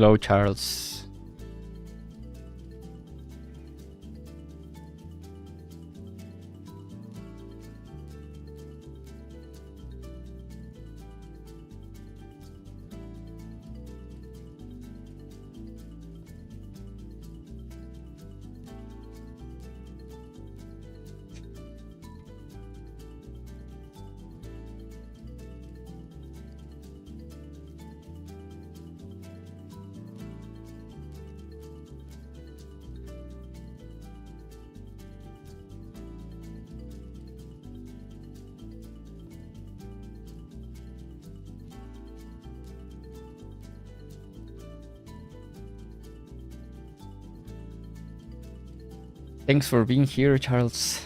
slow, Charles. Thanks for being here, Charles.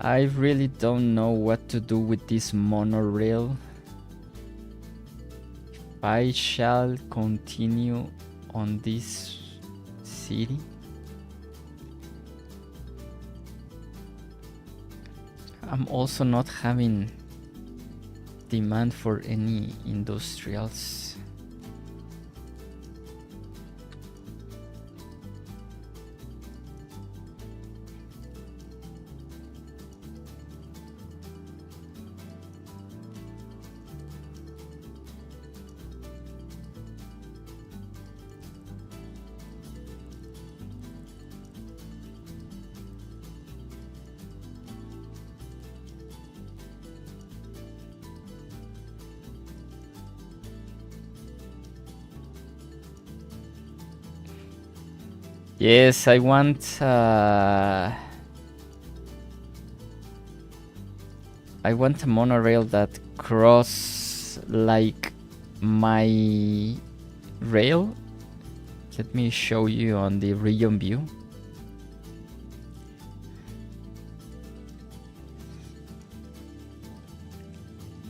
I really don't know what to do with this monorail. If I shall continue on this city. I'm also not having demand for any industrials. Yes, I want a monorail that cross like my rail. Let me show you on the region view.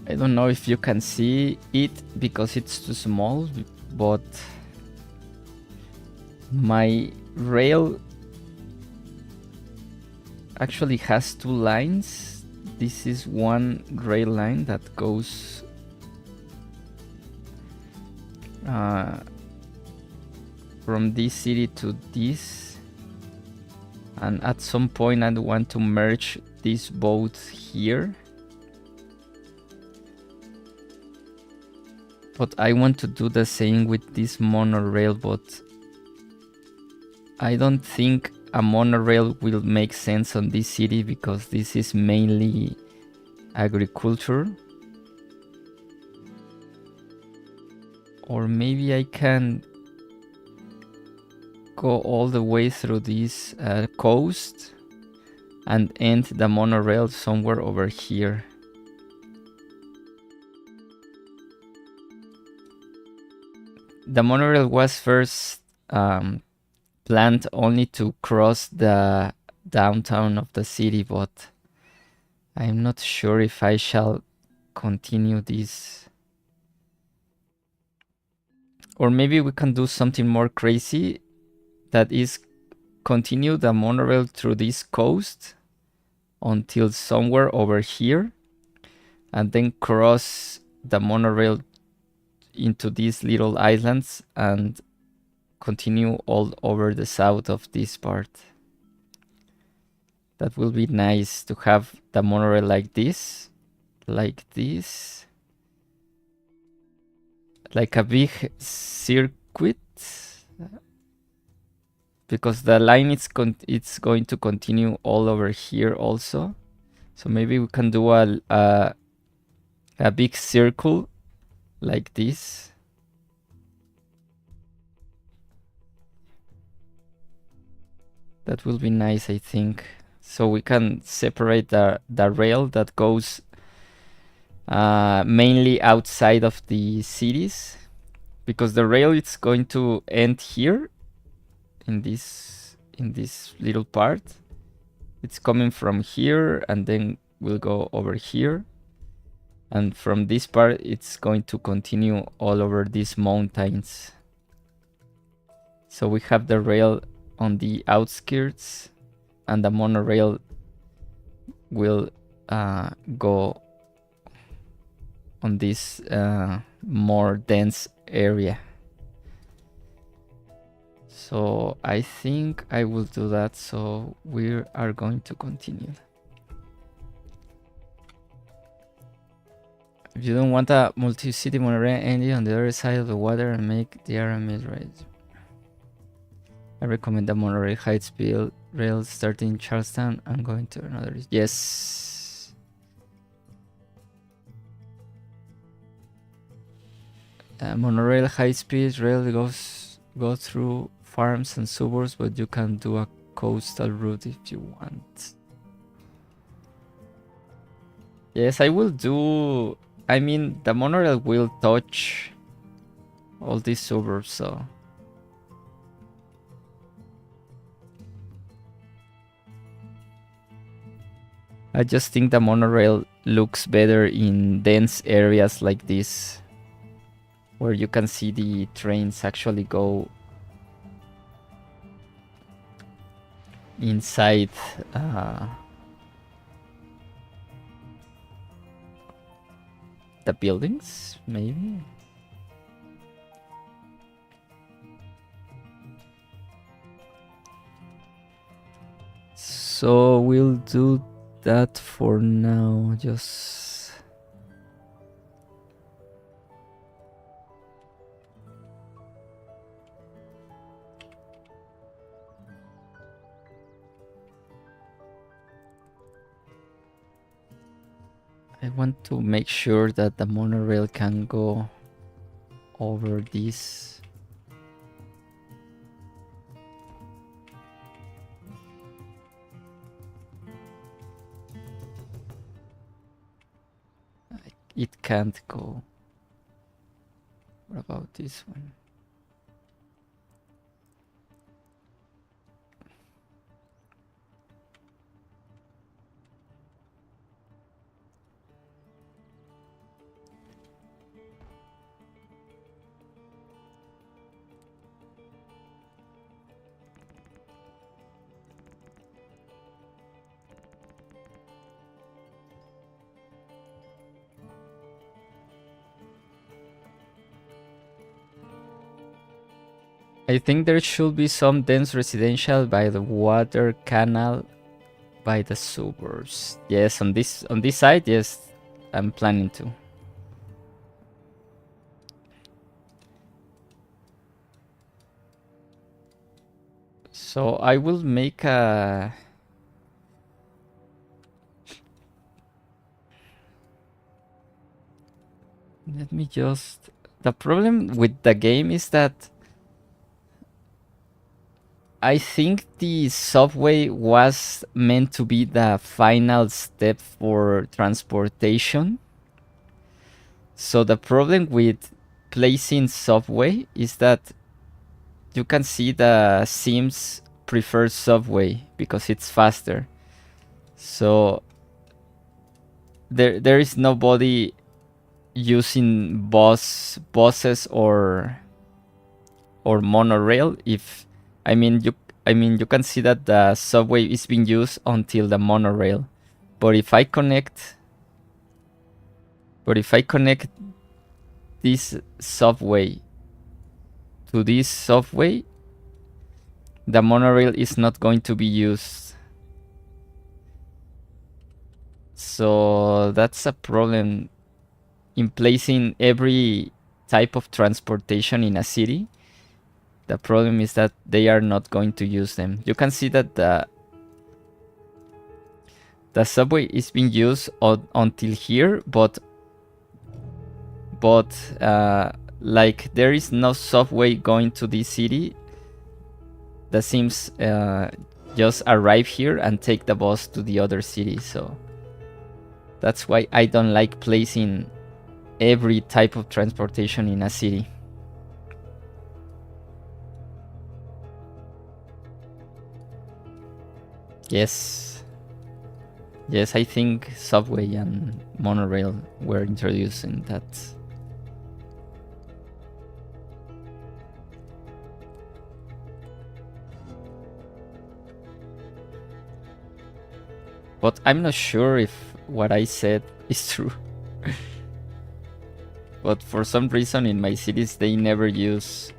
I don't know if you can see it because it's too small, but my rail actually has two lines. This is one rail line that goes from this city to this, and at some point I want to merge these both here. But I want to do the same with this monorail, but I don't think a monorail will make sense on this city because this is mainly agriculture. Or maybe I can go all the way through this coast and end the monorail somewhere over here. The monorail was first planned only to cross the downtown of the city, but I'm not sure if I shall continue this. Or maybe we can do something more crazy, that is continue the monorail through this coast until somewhere over here, and then cross the monorail into these little islands and continue all over the south of this part. That will be nice to have the monorail like this, like a big circuit, because the line it's going to continue all over here also. So maybe we can do a big circle like this. That will be nice, I think. So we can separate the rail that goes mainly outside of the cities, because the rail is going to end here in this little part. It's coming from here and then we'll go over here, and from this part it's going to continue all over these mountains. So we have the rail on the outskirts, and the monorail will go on this more dense area. So I think I will do that. So we are going to continue. If you don't want a multi-city monorail ending on the other side of the water and make the area mid-range, I recommend the monorail high-speed rail starting in Charlestown and going to another. Yes. Monorail high-speed rail go through farms and suburbs, but you can do a coastal route if you want. Yes, I will do. I mean, the monorail will touch all these suburbs, so. I just think the monorail looks better in dense areas like this, where you can see the trains actually go inside the buildings, maybe. So we'll do that for now. Just I want to make sure that the monorail can go over this. It can't go. What about this one? I think there should be some dense residential by the water canal by the suburbs. Yes, on this side, yes, I'm planning to. So I will make a let me just. The problem with the game is that I think the subway was meant to be the final step for transportation. So the problem with placing subway is that you can see the Sims prefer subway because it's faster. So there is nobody using buses or monorail. If I mean you can see that the subway is being used until the monorail. But if I connect this subway to this subway, the monorail is not going to be used. So that's a problem in placing every type of transportation in a city. The problem is that they are not going to use them. You can see that the subway is being used until here, but like there is no subway going to this city. The Sims just arrive here and take the bus to the other city. So that's why I don't like placing every type of transportation in a city. Yes, I think subway and monorail were introduced in that. But I'm not sure if what I said is true. But for some reason in my cities they never use.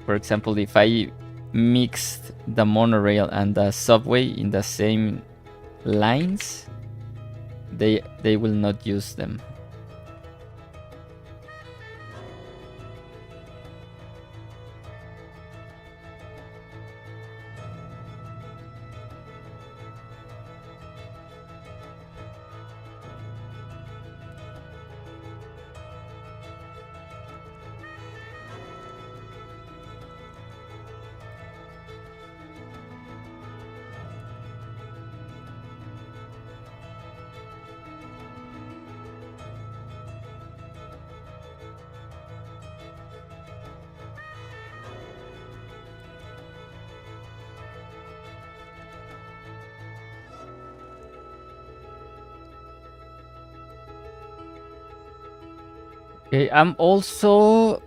For example, if I mixed the monorail and the subway in the same lines, they will not use them. Okay, I'm also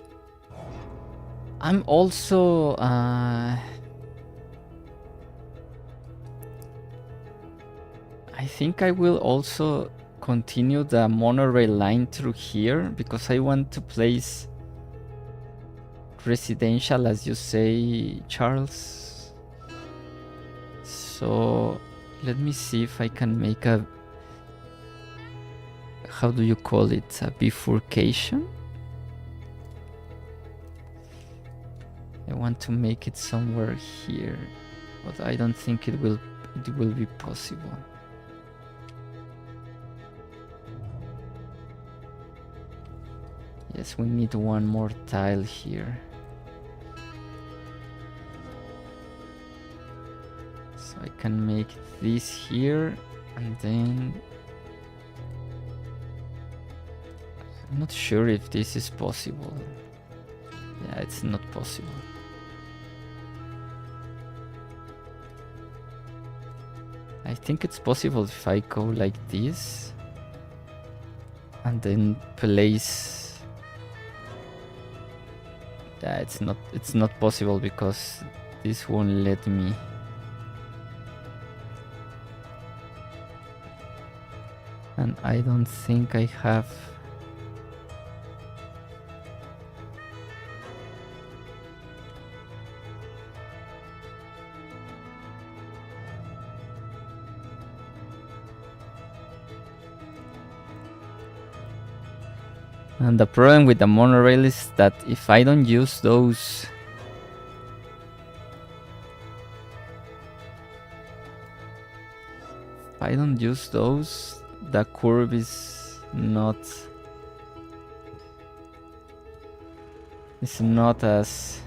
I think I will also continue the monorail line through here because I want to place residential, as you say, Charles. So let me see if I can make a, how do you call it, a bifurcation? I want to make it somewhere here, but I don't think it will be possible. Yes, we need one more tile here. So I can make this here, and then I'm not sure if this is possible. Yeah, it's not possible. I think it's possible if I go like this and then place. Yeah, it's not possible because this won't let me. And I don't think I have. And the problem with the monorail is that if I don't use those, the curve is not as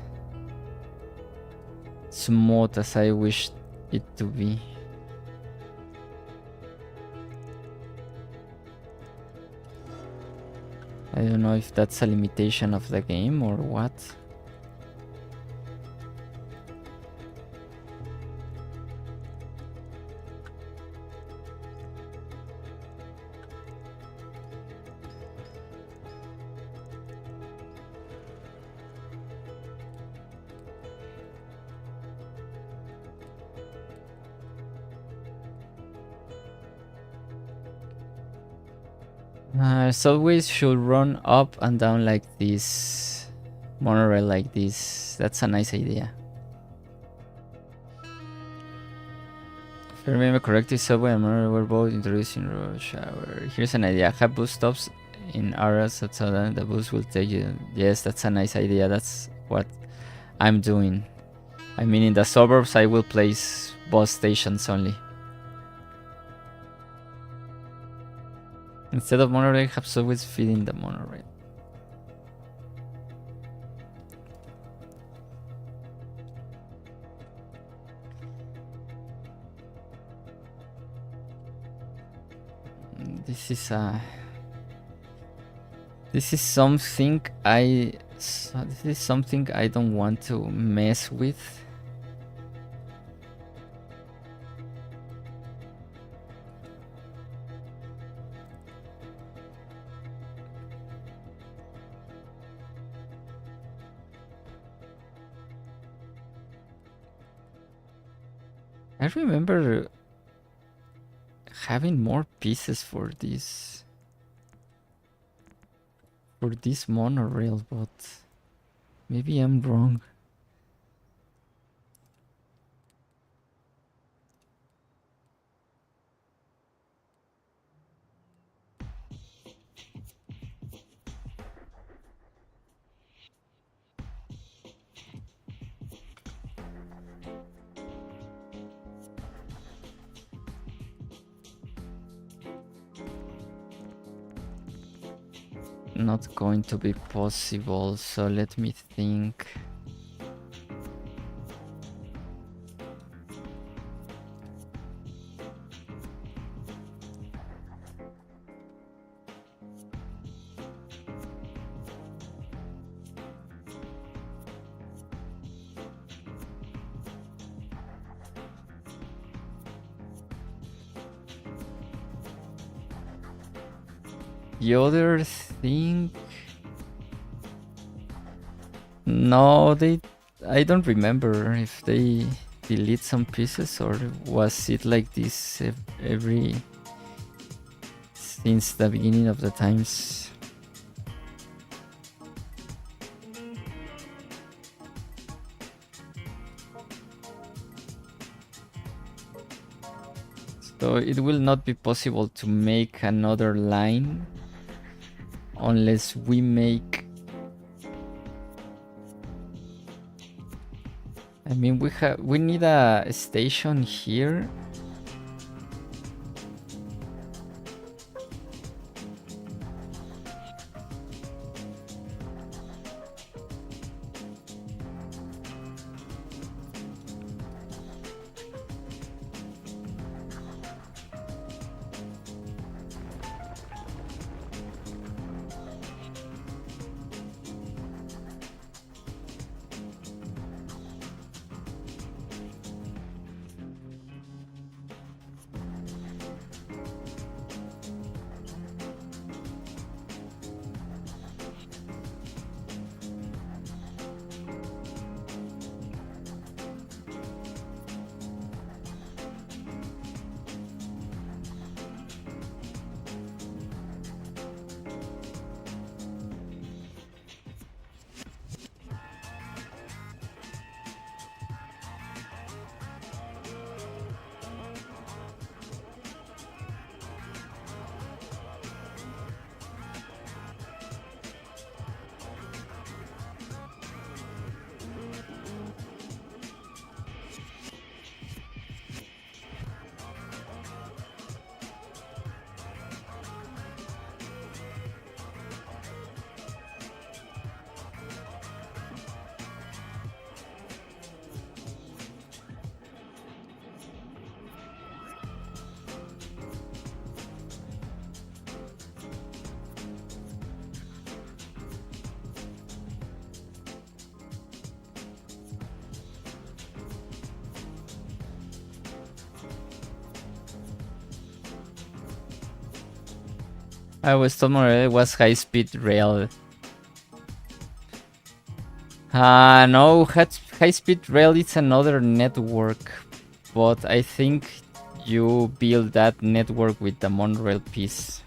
smooth as I wish it to be. I don't know if that's a limitation of the game or what. Subways should run up and down like this. Monorail like this. That's a nice idea. If I remember correctly, subway and monorail were both introduced in rush hour. Here's an idea. Have bus stops in areas so that the bus will take you. Yes, that's a nice idea. That's what I'm doing. I mean, in the suburbs, I will place bus stations only. Instead of monorail, have subways feeding the monorail. This is something I don't want to mess with. I remember having more pieces for this monorail, but maybe I'm wrong. Not going to be possible, so let me think. The other thing, no, I don't remember if they delete some pieces or was it like this every since the beginning of the times. So it will not be possible to make another line unless we make, I mean, we need a station here. I was told Monorail was high-speed rail. No, high-speed rail is another network, but I think you build that network with the monorail piece.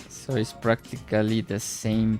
So it's practically the same.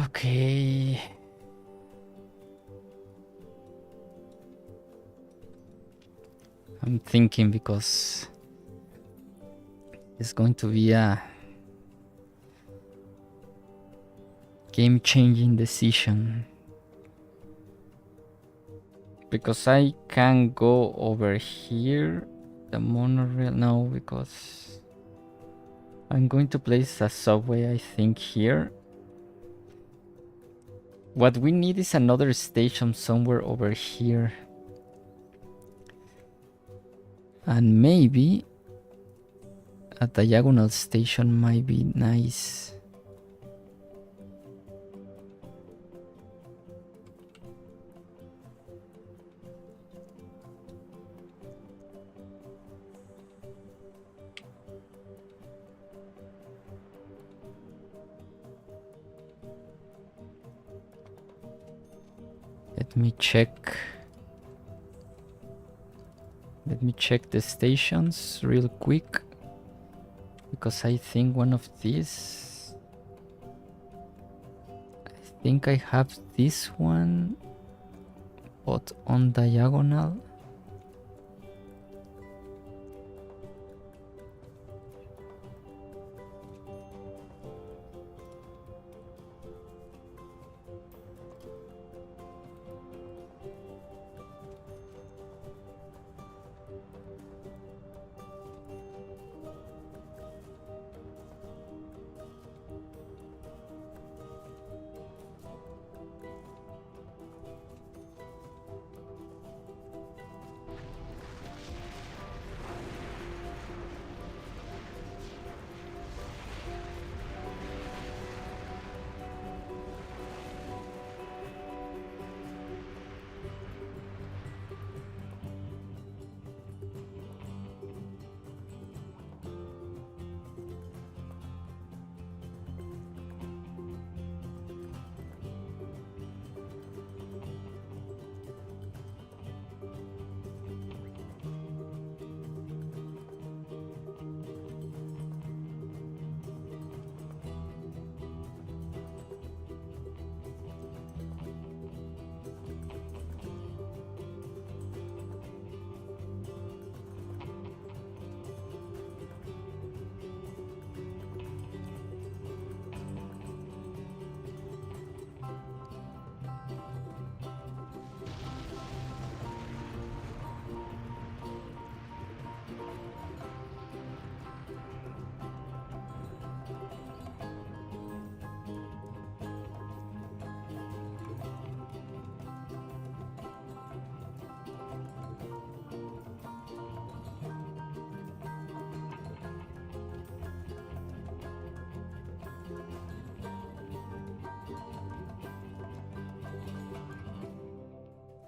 Okay. I'm thinking because it's going to be a game-changing decision. Because I can go over here, the monorail. No, because I'm going to place a subway, I think, here. What we need is another station somewhere over here. And maybe a diagonal station might be nice. Let me check. Let me check the stations real quick. Because I think one of these... I think I have this one, but on diagonal.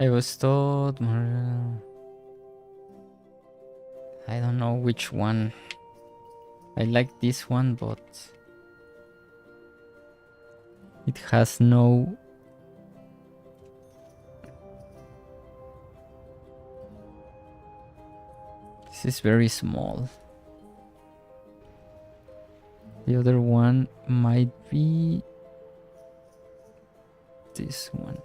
I was told... I don't know which one. I like this one, but it has no... This is very small. The other one might be this one.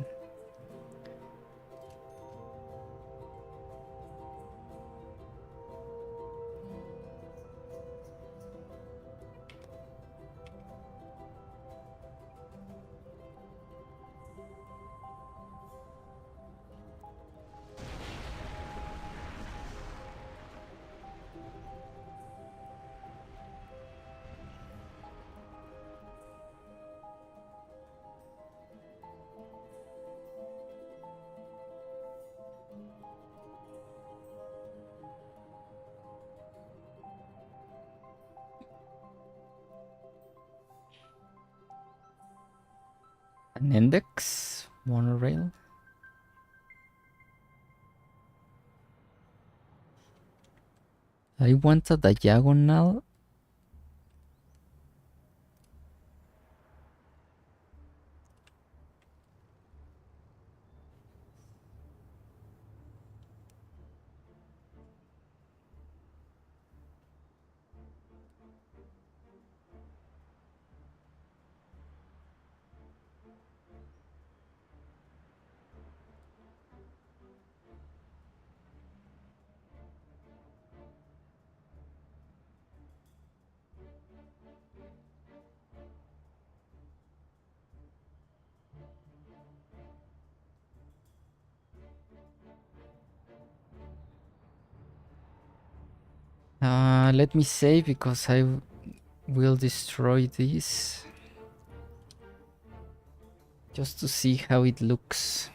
An index monorail. I want a diagonal. Let me save because I will destroy this. Just to see how it looks.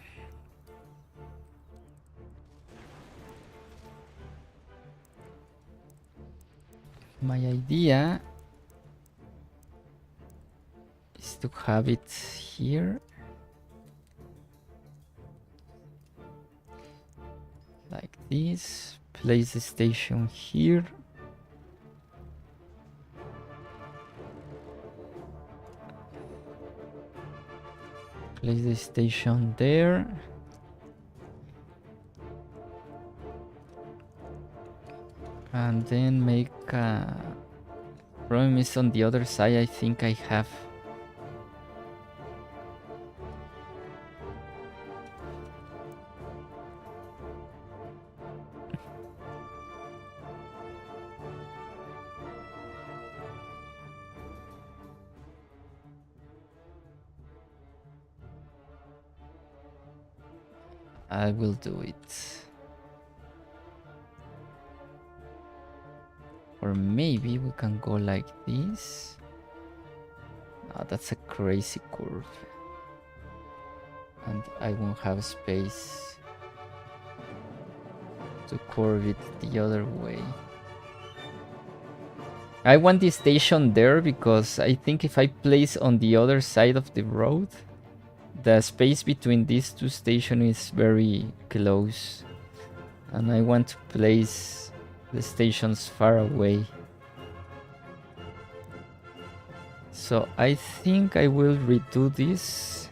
My idea is to have it here. Like this. Place the station here. Place the station there. And then make a... Problem is on the other side. I think I have... I will do it. Or maybe we can go like this. Oh, that's a crazy curve. And I won't have space to curve it the other way. I want the station there because I think if I place on the other side of the road, the space between these two stations is very close. And I want to place the stations far away. So I think I will redo this.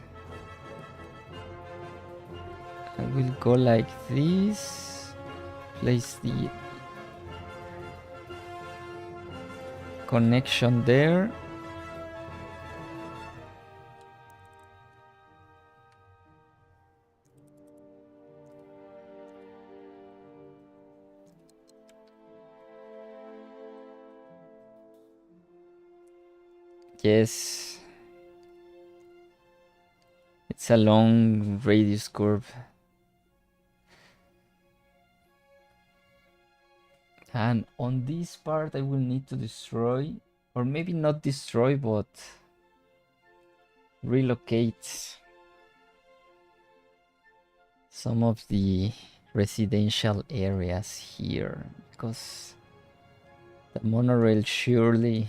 I will go like this. Place the connection there. Yes. It's a long radius curve. And on this part I will need to destroy, or maybe not destroy, but relocate some of the residential areas here, because the monorail surely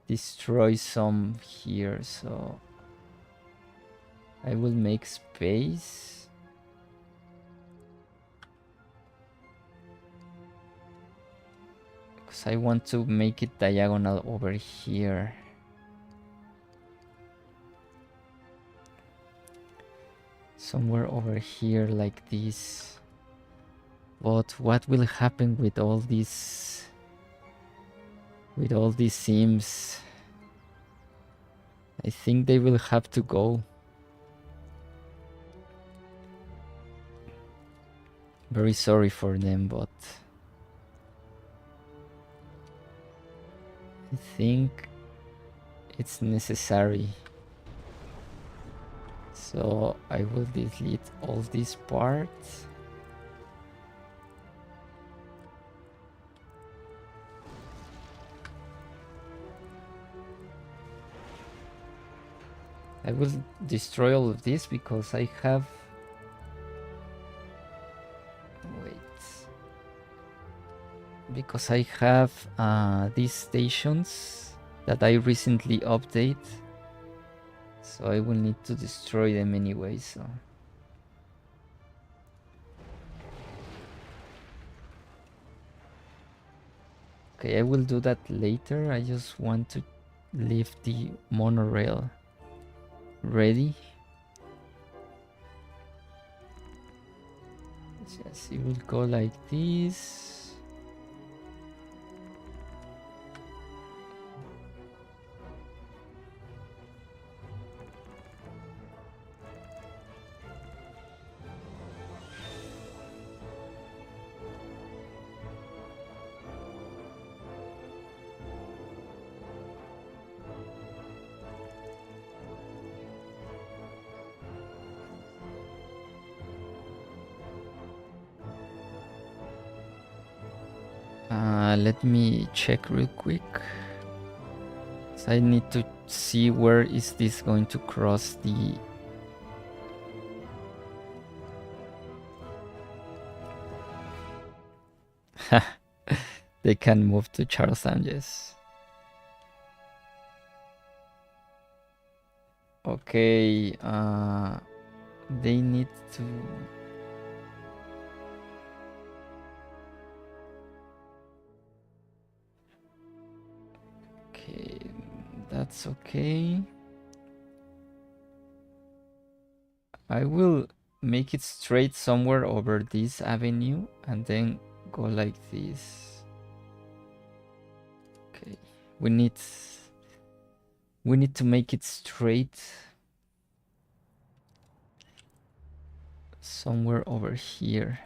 destroys some here, so I will make space. Because I want to make it diagonal over here. Somewhere over here like this. But what will happen with all these sims? I think they will have to go. Very sorry for them, but I think it's necessary. So I will delete all these parts. I will destroy all of this because I have... Wait. Because I have these stations that I recently updated. So I will need to destroy them anyway, so... Okay, I will do that later. I just want to leave the monorail ready. Yes, it will go like this. Let me check real quick. So I need to see where is this going to cross the... They can move to Charlestown, yes. Okay, they need to... Okay, that's okay. I will make it straight somewhere over this avenue and then go like this. Okay, we need to make it straight somewhere over here.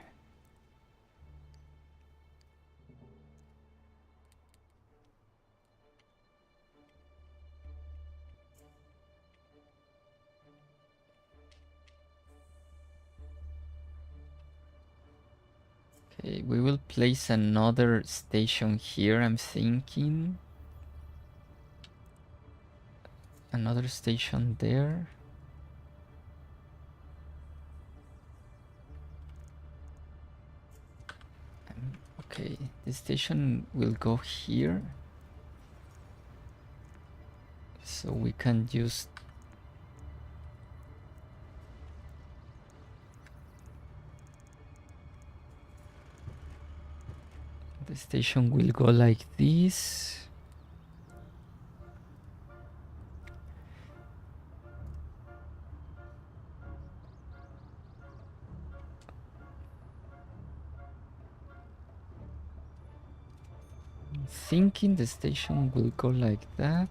Okay, we will place another station here, I'm thinking. Another station there. Okay, the station will go here. So we can use... The station will go like this. Thinking the station will go like that.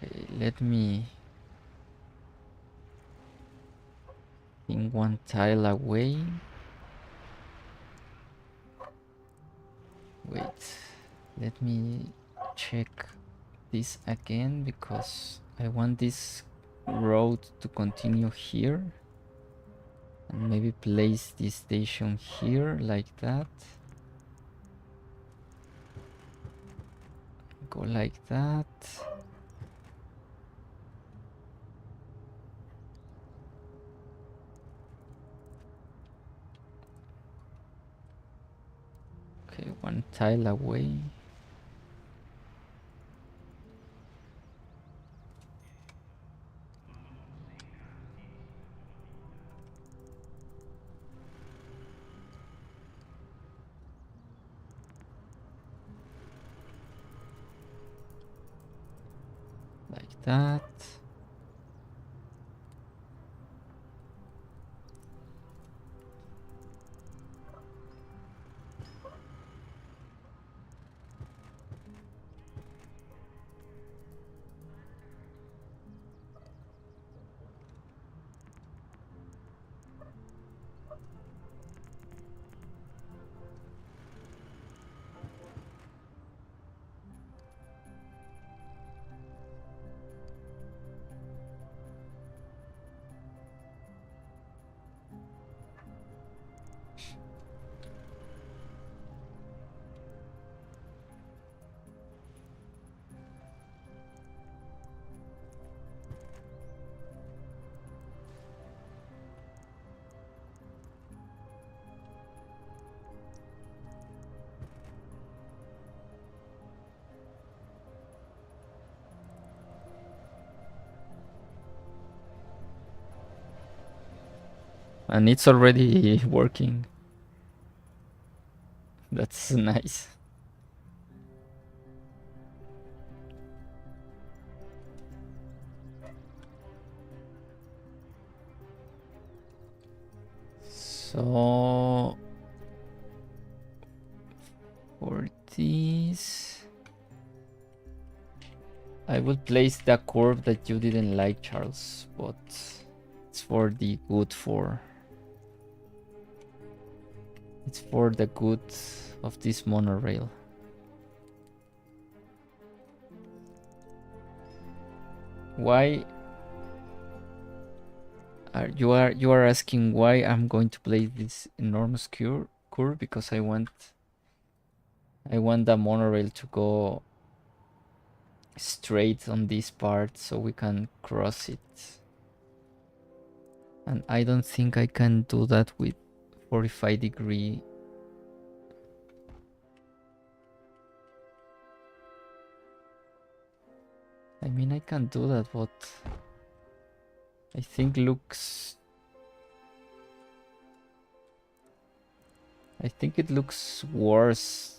Okay, let me in one tile away. Wait, let me check this again because I want this road to continue here and maybe place this station here like that. Go like that. Okay, one tile away. Like that. And it's already working. That's nice. So for this, I will place the curve that you didn't like, Charles, but it's for the good it's for the good of this monorail. Why you are asking why I'm going to place this enormous curve? Because I want the monorail to go straight on this part so we can cross it. And I don't think I can do that with 45-degree. I mean, I can do that, but I think it looks worse.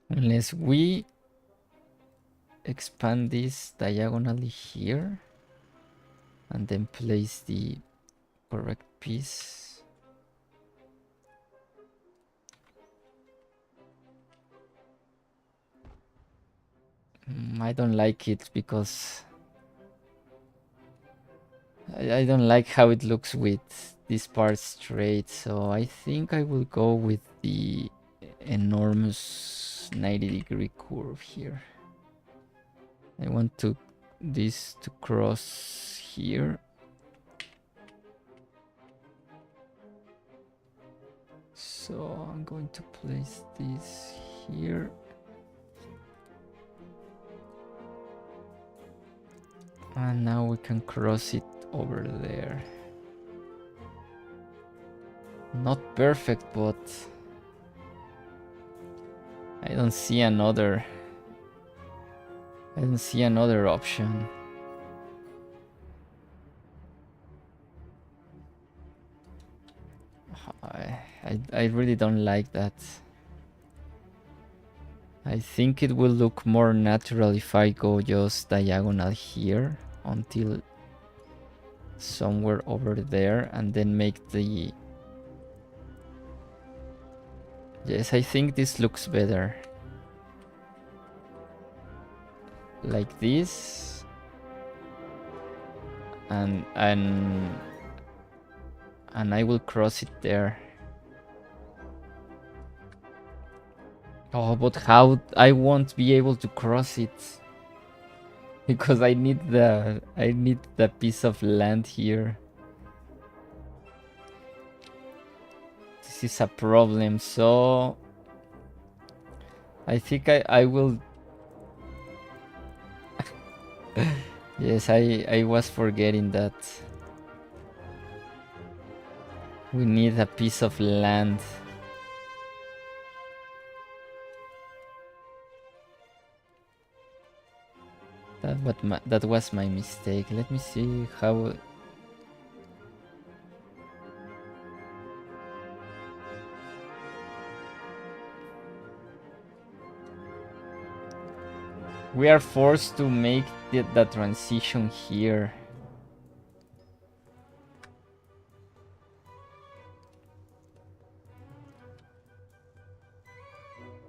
Unless we expand this diagonally here and then place the correct piece. I don't like it because I don't like how it looks with this part straight, so I think I will go with the enormous 90-degree curve here. I want this to cross here. So I'm going to place this here. And now we can cross it over there. Not perfect, but I don't see another option. I really don't like that. I think it will look more natural if I go just diagonal here until somewhere over there and then make the... Yes, I think this looks better. Like this. And I will cross it there. Oh, but how? I won't be able to cross it because I need the piece of land here. This is a problem. So I think I will. Yes, I was forgetting that we need a piece of land. That was my mistake. Let me see how... We are forced to make the transition here.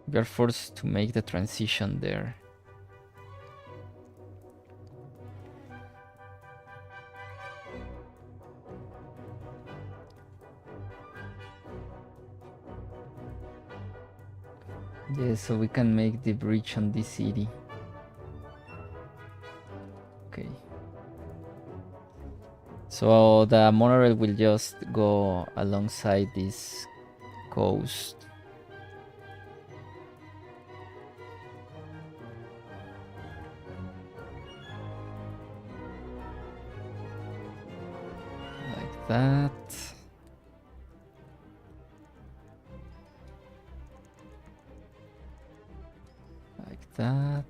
We are forced to make the transition there. Yeah, so we can make the bridge on this city. Okay. So the monorail will just go alongside this coast. Like that. Like that.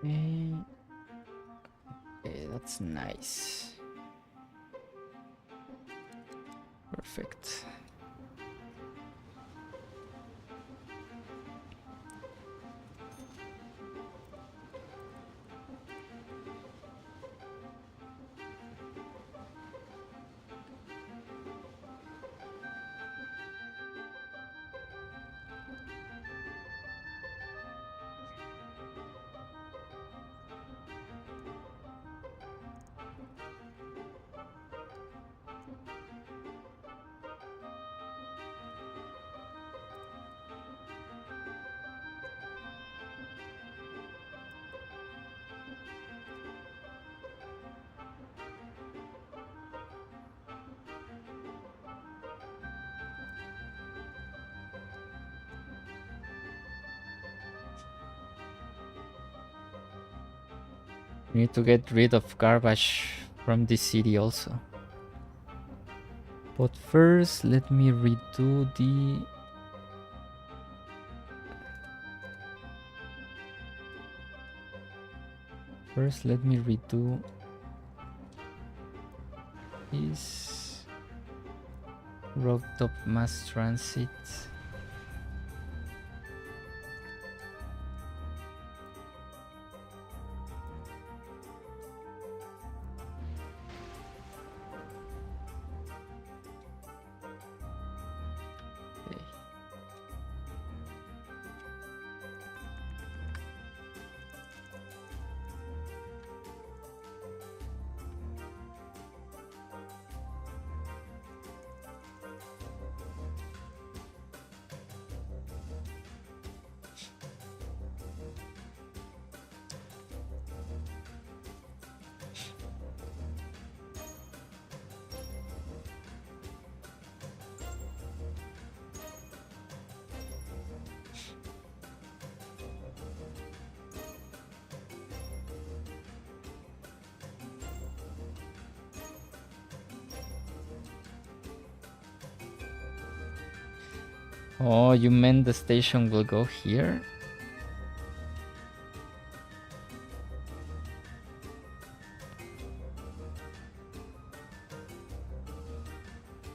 Okay. Okay, that's nice. Perfect. We need to get rid of garbage from this city also. But first, let me redo the... First, let me redo this rooftop mass transit. Oh, you meant the station will go here?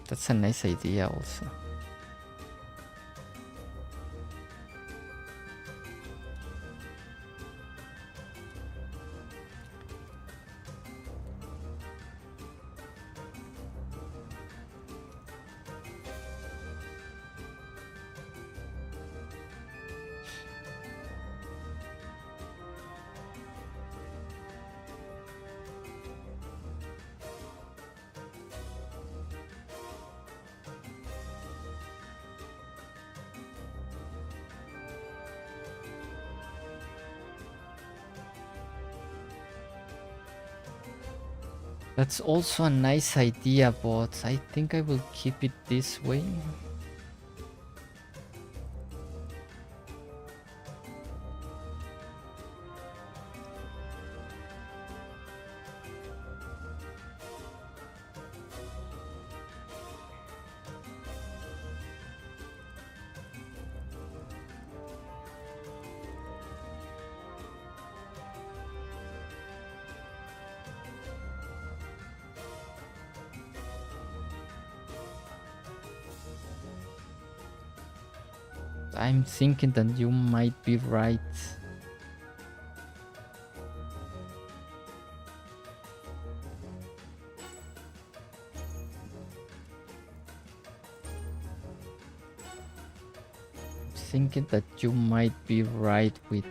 That's a nice idea also. That's also a nice idea, but I think I will keep it this way. I'm thinking that you might be right. Thinking that you might be right with...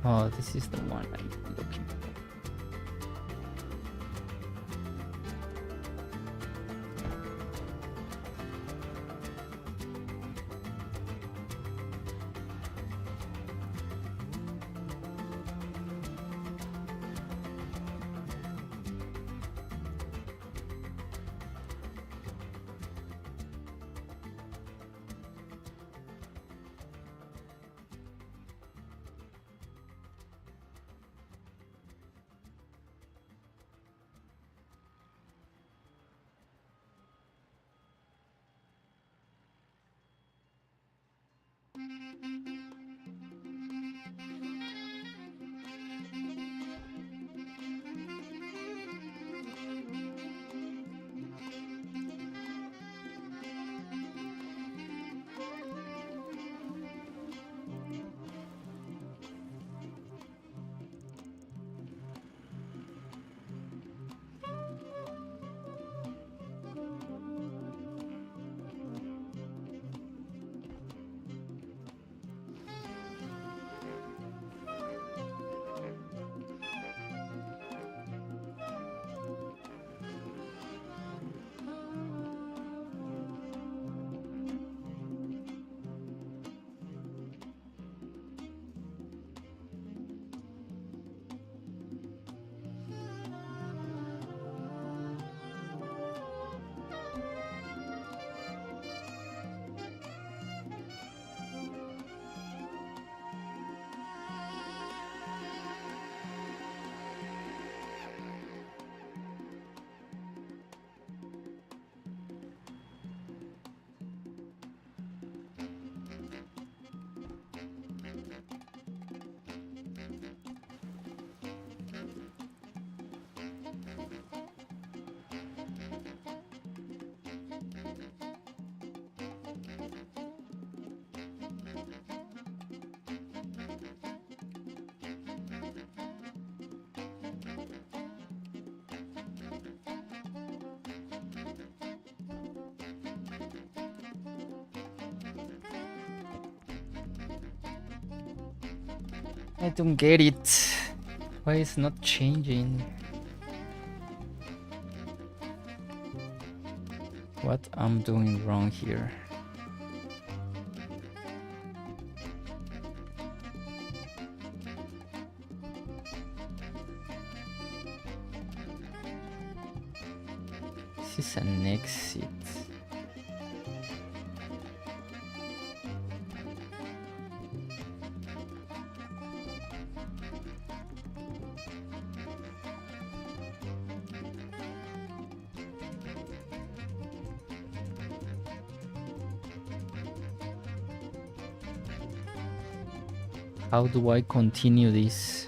Oh, this is the one I'm looking for. I don't get it. Why is not changing? What I'm doing wrong here? This is an exit. How do I continue this?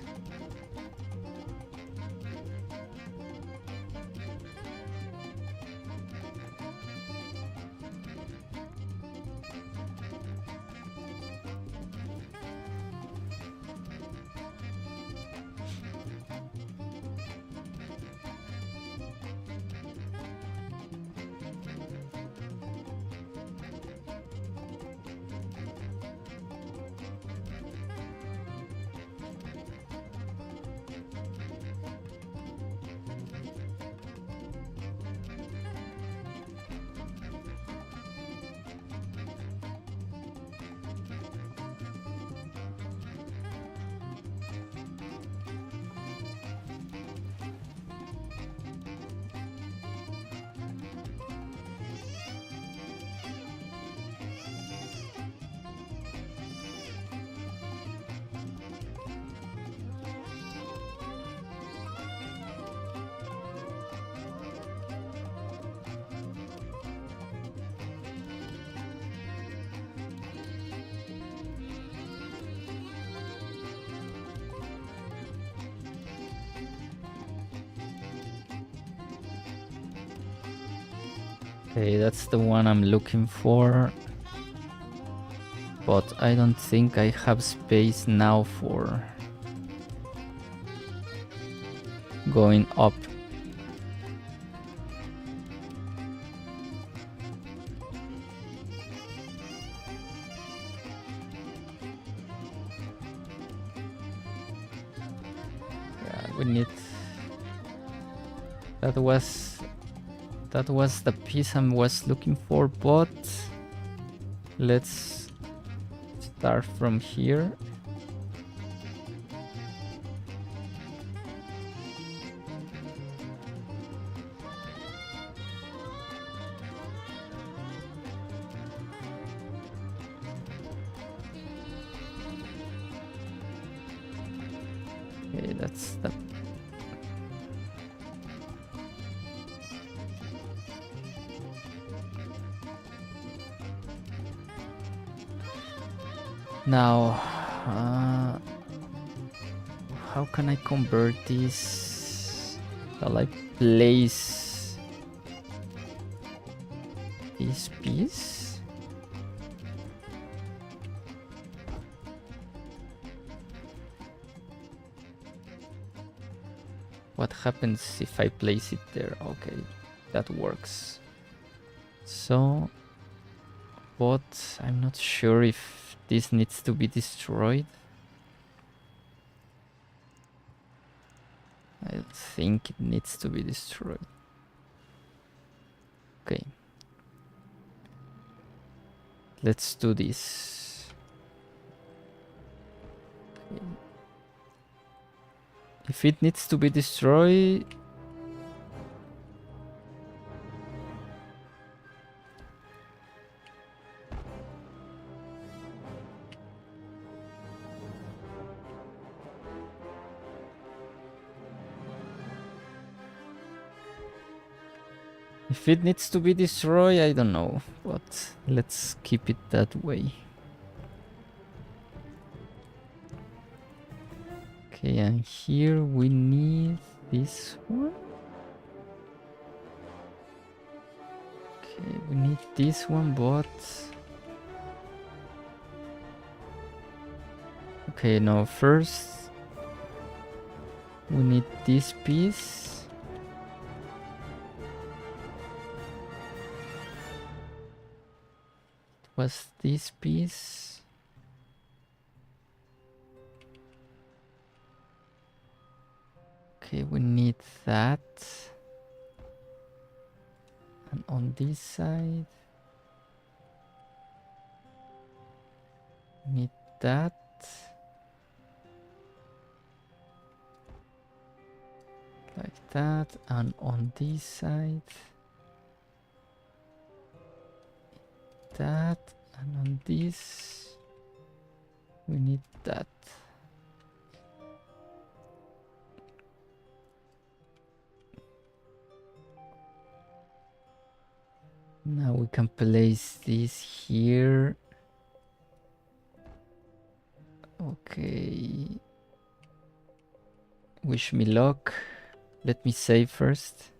Okay, that's the one I'm looking for. But I don't think I have space now for going up. we need... That was the piece I was looking for, but let's start from here. Okay, that's the... Now, how can I convert this? Shall I place this piece? What happens if I place it there? Okay, that works. So, but I'm not sure if this needs to be destroyed. I think it needs to be destroyed. Okay. Let's do this. Okay. If it needs to be destroyed... If it needs to be destroyed, I don't know, but let's keep it that way. Okay, and here we need this one. Okay, we need this one, but... Okay, now first we need this piece. Was this piece? Okay, we need that. And on this side, we need that. Like that. And on this side, that. And on this, we need that. Now we can place this here. Okay. Wish me luck. Let me save first.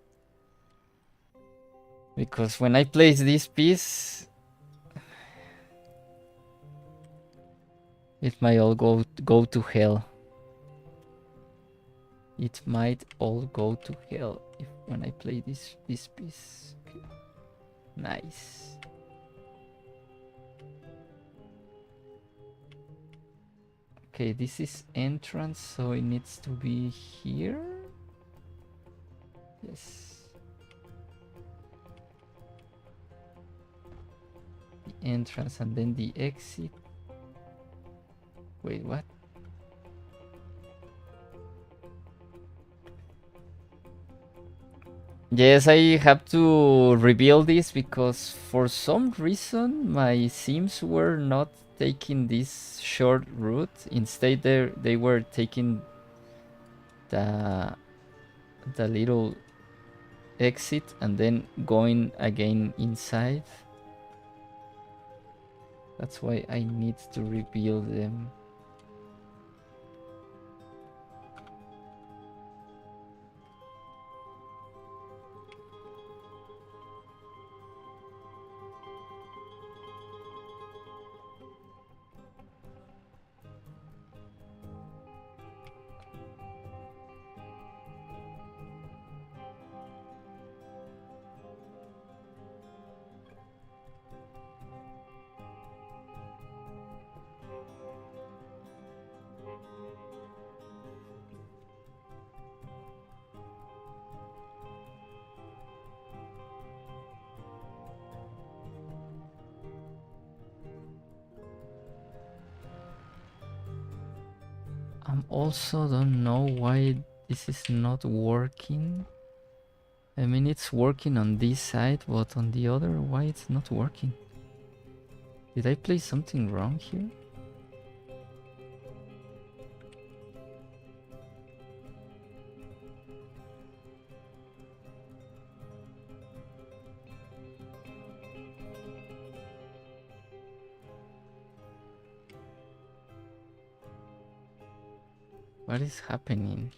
Because when I place this piece, it might all go to hell. It might all go to hell if when I play this piece. Okay. Nice. Okay, this is entrance, so it needs to be here. Yes. The entrance and then the exit. Wait, what? Yes, I have to reveal this because for some reason my Sims were not taking this short route. Instead, they were taking the little exit and then going again inside. That's why I need to reveal them. I'm also don't know why this is not working. I mean, it's working on this side, but on the other, why it's not working? Did I play something wrong here? What is happening?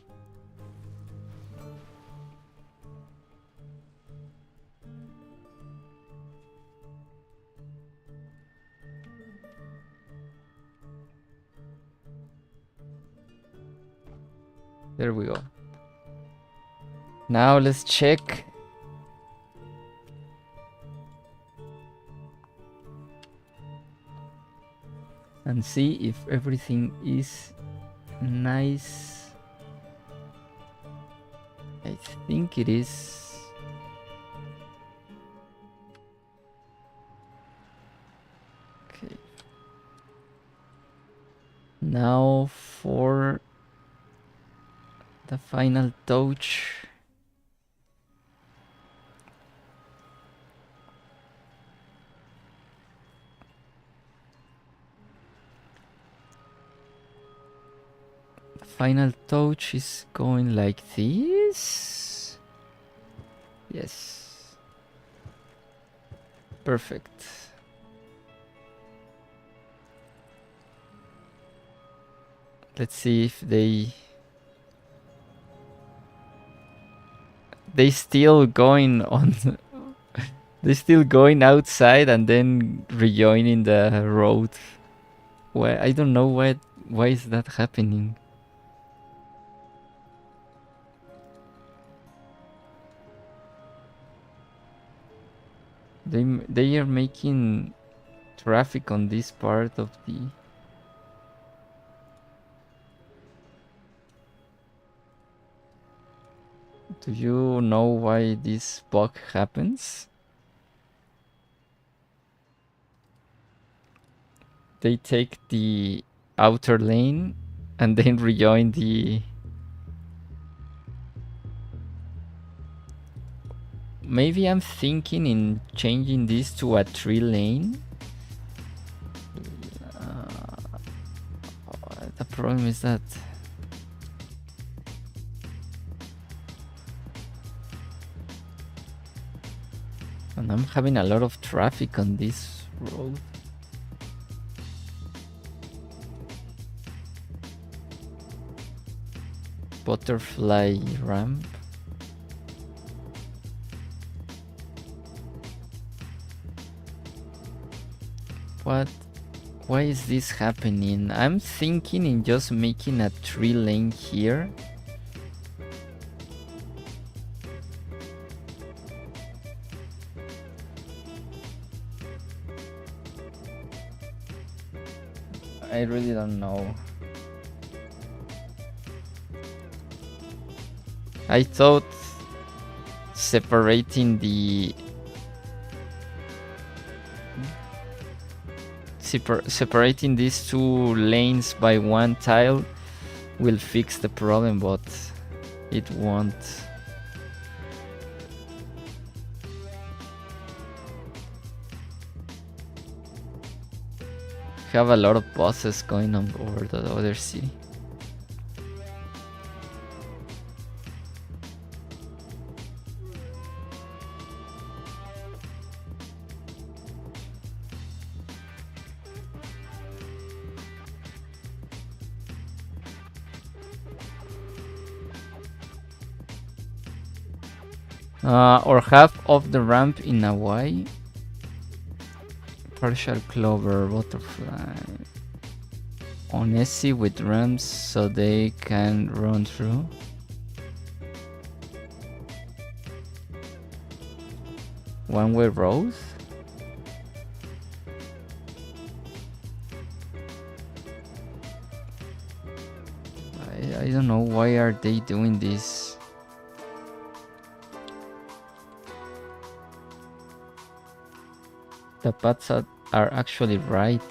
There we go. Now let's check. And see if everything is nice. I think it is. Okay. Now for the final touch. The final touch is going like this. Yes. Perfect. Let's see if they still going on. They still going outside and then rejoining the road. Why I don't know why is that happening. They are making traffic on this part of the. Do you know why this bug happens? They take the outer lane and then rejoin the. Maybe I'm thinking in changing this to a 3-lane. The problem is that and I'm having a lot of traffic on this road. Butterfly ramp. What? Why is this happening? I'm thinking in just making a 3-lane here. I really don't know. I thought separating the separating these 2 lanes by 1 tile will fix the problem, but it won't. Have a lot of buses going on over the other city. Or half of the ramp in a Y. Partial clover, butterfly. On SC with ramps so they can run through. One-way roads. I don't know why are they doing this. The paths are actually right.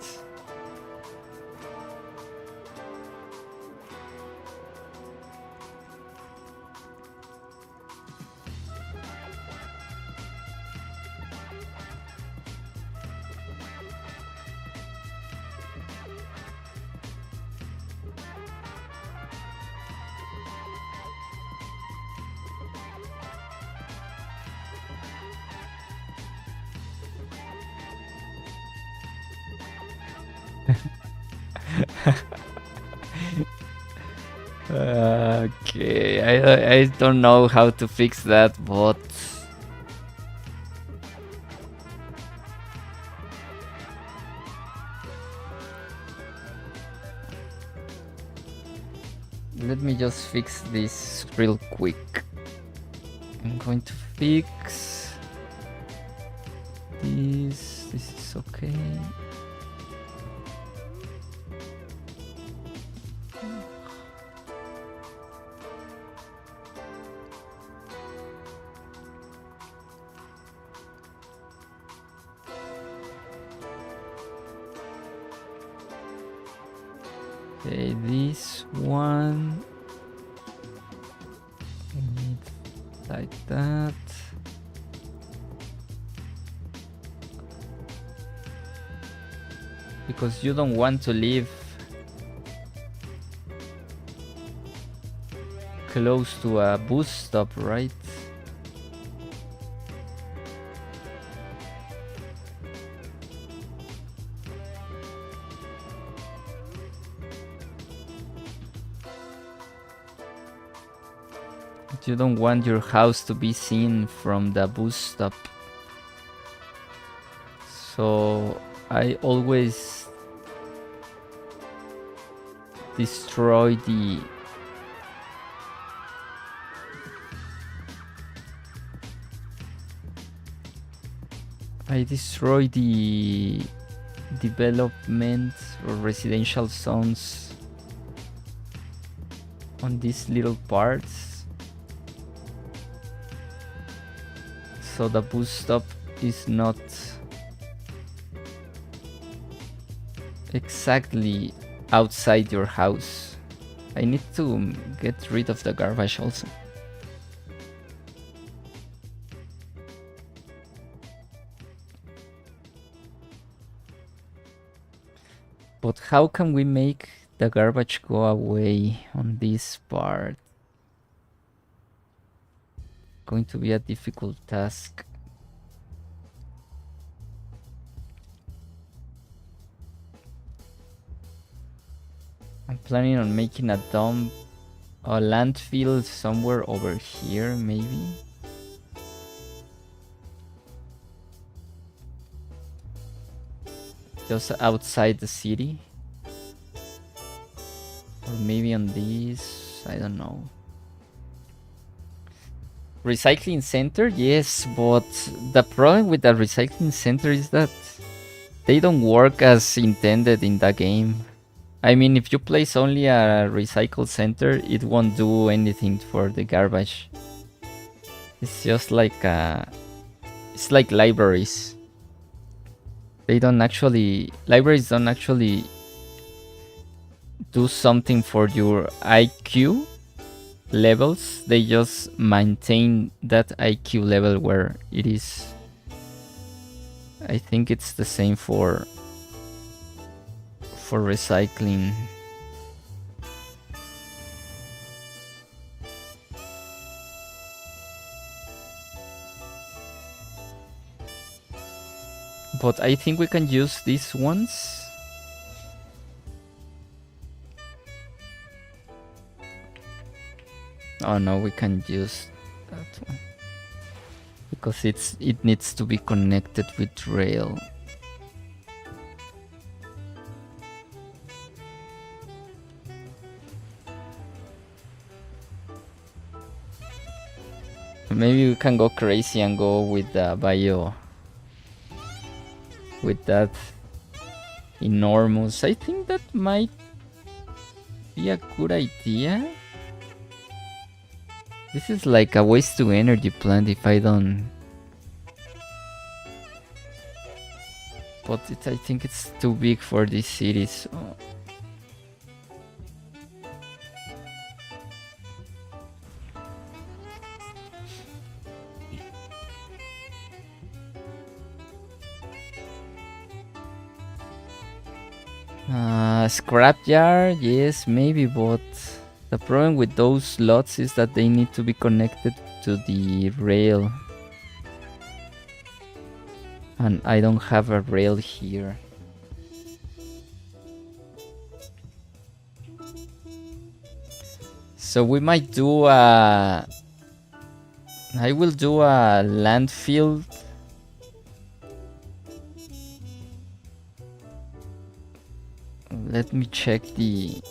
Okay, I don't know how to fix that, but let me just fix this real quick. I'm going to fix this. This is okay. Okay, this one. I need like that. Because you don't want to live close to a bus stop, right? You don't want your house to be seen from the bus stop. So I always destroy the development or residential zones on these little parts, so the bus stop is not exactly outside your house. I need to get rid of the garbage also. But how can we make the garbage go away on this part? Going to be a difficult task. I'm planning on making a dump, a landfill somewhere over here, maybe. Just outside the city. Or maybe on this, I don't know. Recycling center, yes, but the problem with the recycling center is that they don't work as intended in the game. I mean, if you place only a recycle center, it won't do anything for the garbage. It's just like it's like libraries. Libraries don't actually do something for your IQ levels. They just maintain that IQ level where it is. I think it's the same for recycling. But I think we can use these ones. Oh no, we can use that one. Because it needs to be connected with rail. Maybe we can go crazy and go with the bio. With that enormous. I think that might be a good idea. This is like a waste to energy plant if I don't. But I think it's too big for this city, so. Scrapyard, yes, maybe, but the problem with those lots is that they need to be connected to the rail. And I don't have a rail here. So we might do a... I will do a landfill. Let me check the...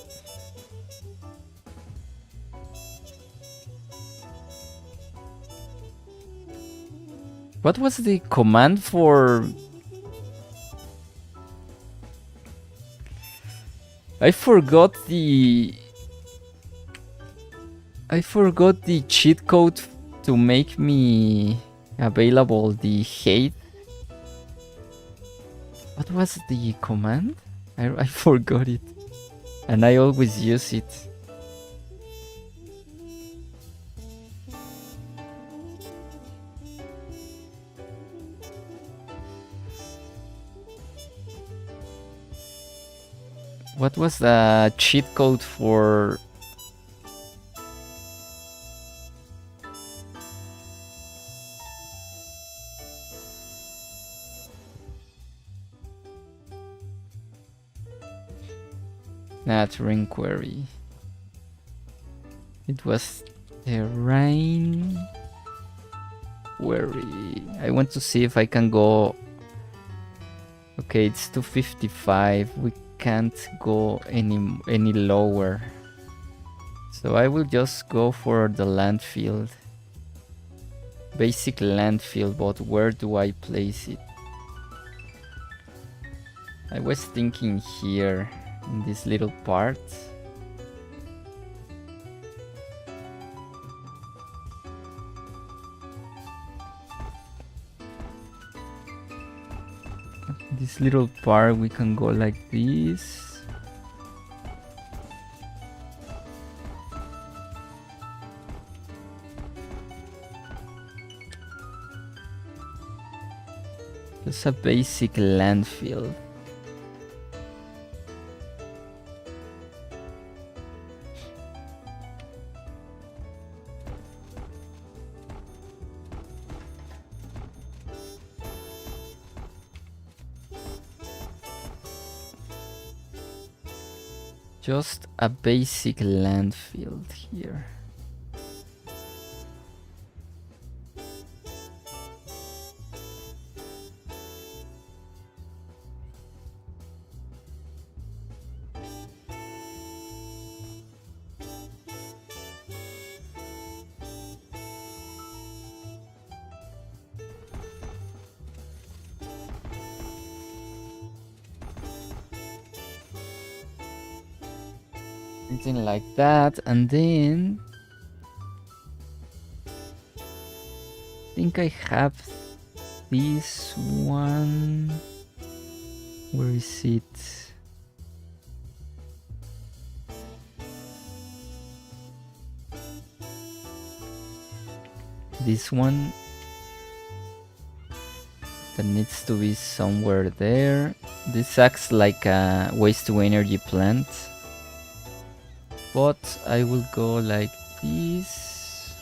What was the command for... I forgot the cheat code to make me available the hate. What was the command? I forgot it. And I always use it. What was the cheat code for... Terrain query. It was terrain query. I want to see if I can go... Okay, it's 255. We can't go any lower. So I will just go for the landfill. Basic landfill, but where do I place it? I was thinking here, in this little part. This little part we can go like this. Just a basic landfill. Just a basic landfill here. Something like that, and then I think I have this one. Where is it? This one that needs to be somewhere there. This acts like a waste to energy plant. But I will go like this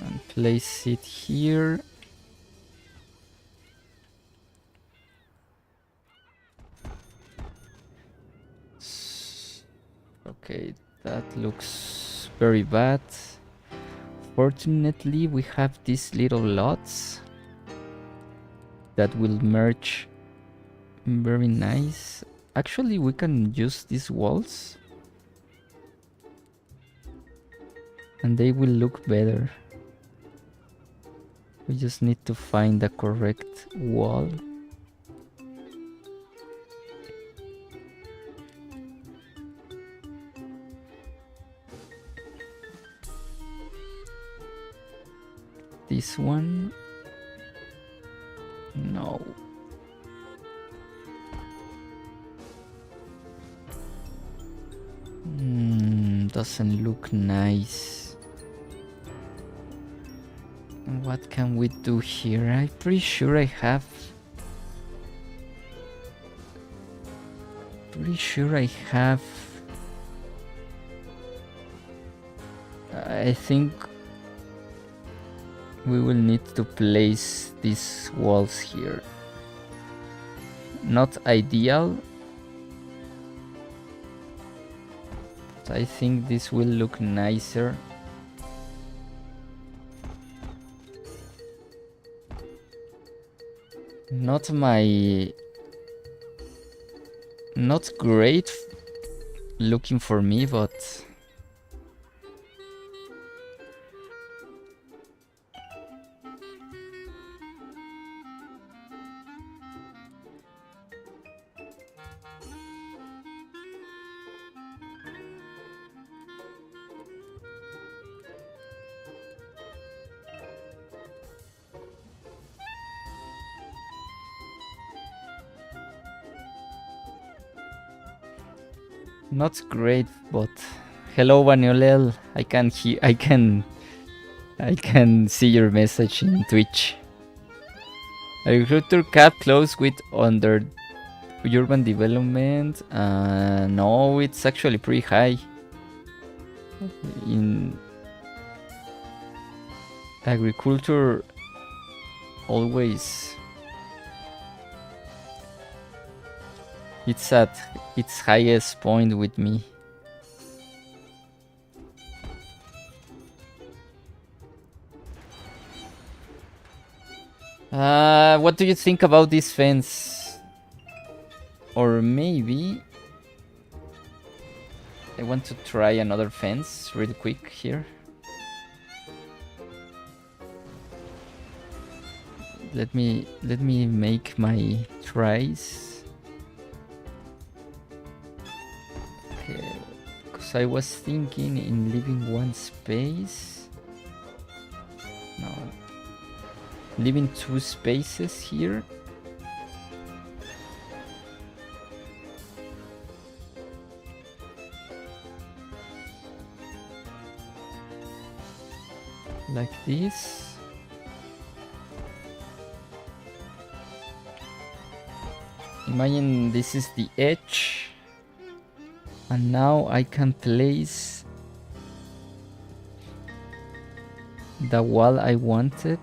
and place it here. Okay, that looks very bad. Fortunately, we have these little lots that will merge. Very nice. Actually, we can use these walls and they will look better. We just need to find the correct wall. This one? No. Doesn't look nice. What can we do here? I'm pretty sure I have... I think we will need to place these walls here. Not ideal, But I think this will look nicer. Not great looking for me, but not great. But hello, Vaniolel. I can see your message in Twitch. Agriculture cap close with under urban development. No, it's actually pretty high. In agriculture, always it's at its highest point with me. What do you think about this fence? Or maybe I want to try another fence really quick here. Let me make my tries. Okay, because I was thinking in leaving one space. No, leaving two spaces here. Like this. Imagine this is the edge, and now I can place the wall I wanted.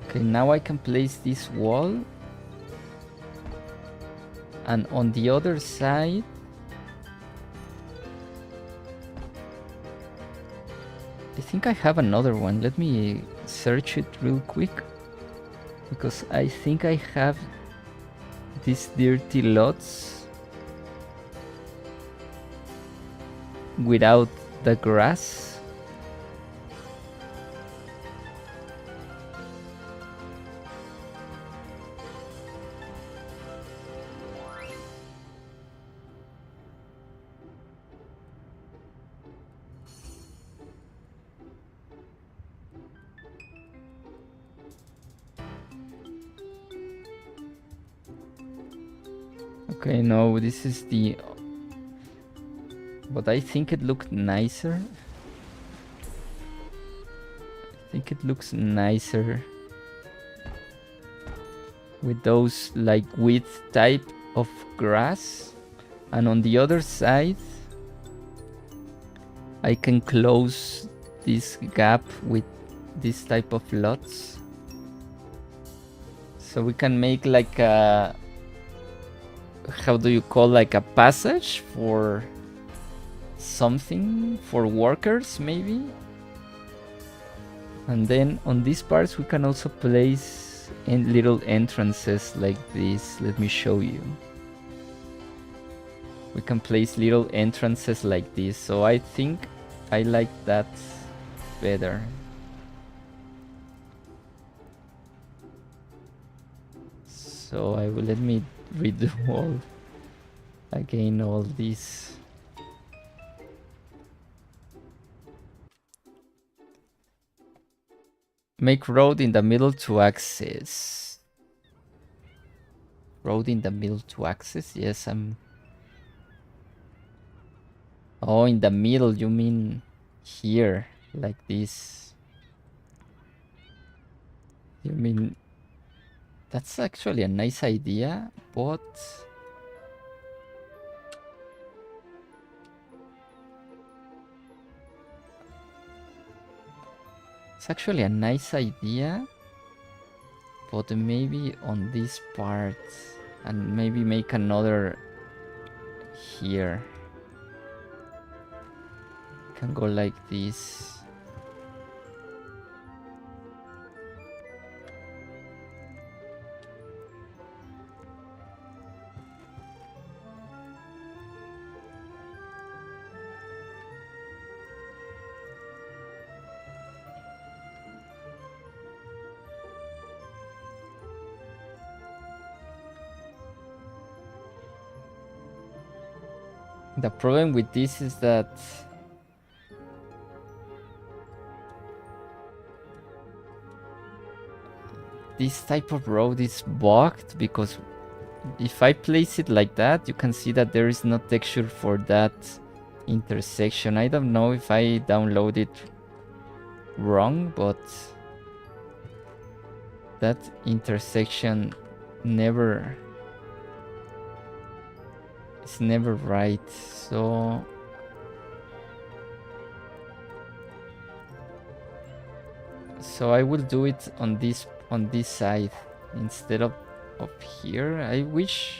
Okay, now I can place this wall, and on the other side I think I have another one. Let me search it real quick, because I think I have these dirty lots without the grass. Okay, no, this is the... But I think it looked nicer. I think it looks nicer with those like width type of grass. And on the other side, I can close this gap with this type of lots. So we can make like a... How do you call, like a passage for something, for workers maybe? And then on these parts we can also place in little entrances like this. Let me show you. We can place little entrances like this. So I think I like that better. So I will... Let me redo all these. Make road in the middle to access. Road in the middle to access? Yes, I'm... Oh, in the middle, you mean here, like this. You mean... That's actually a nice idea, but... It's actually a nice idea, but maybe on this part, and maybe make another here. Can go like this. The problem with this is that this type of road is bugged, because if I place it like that, you can see that there is no texture for that intersection. I don't know if I download it wrong, but that intersection never is never right. So I will do it on this side instead of up here. I wish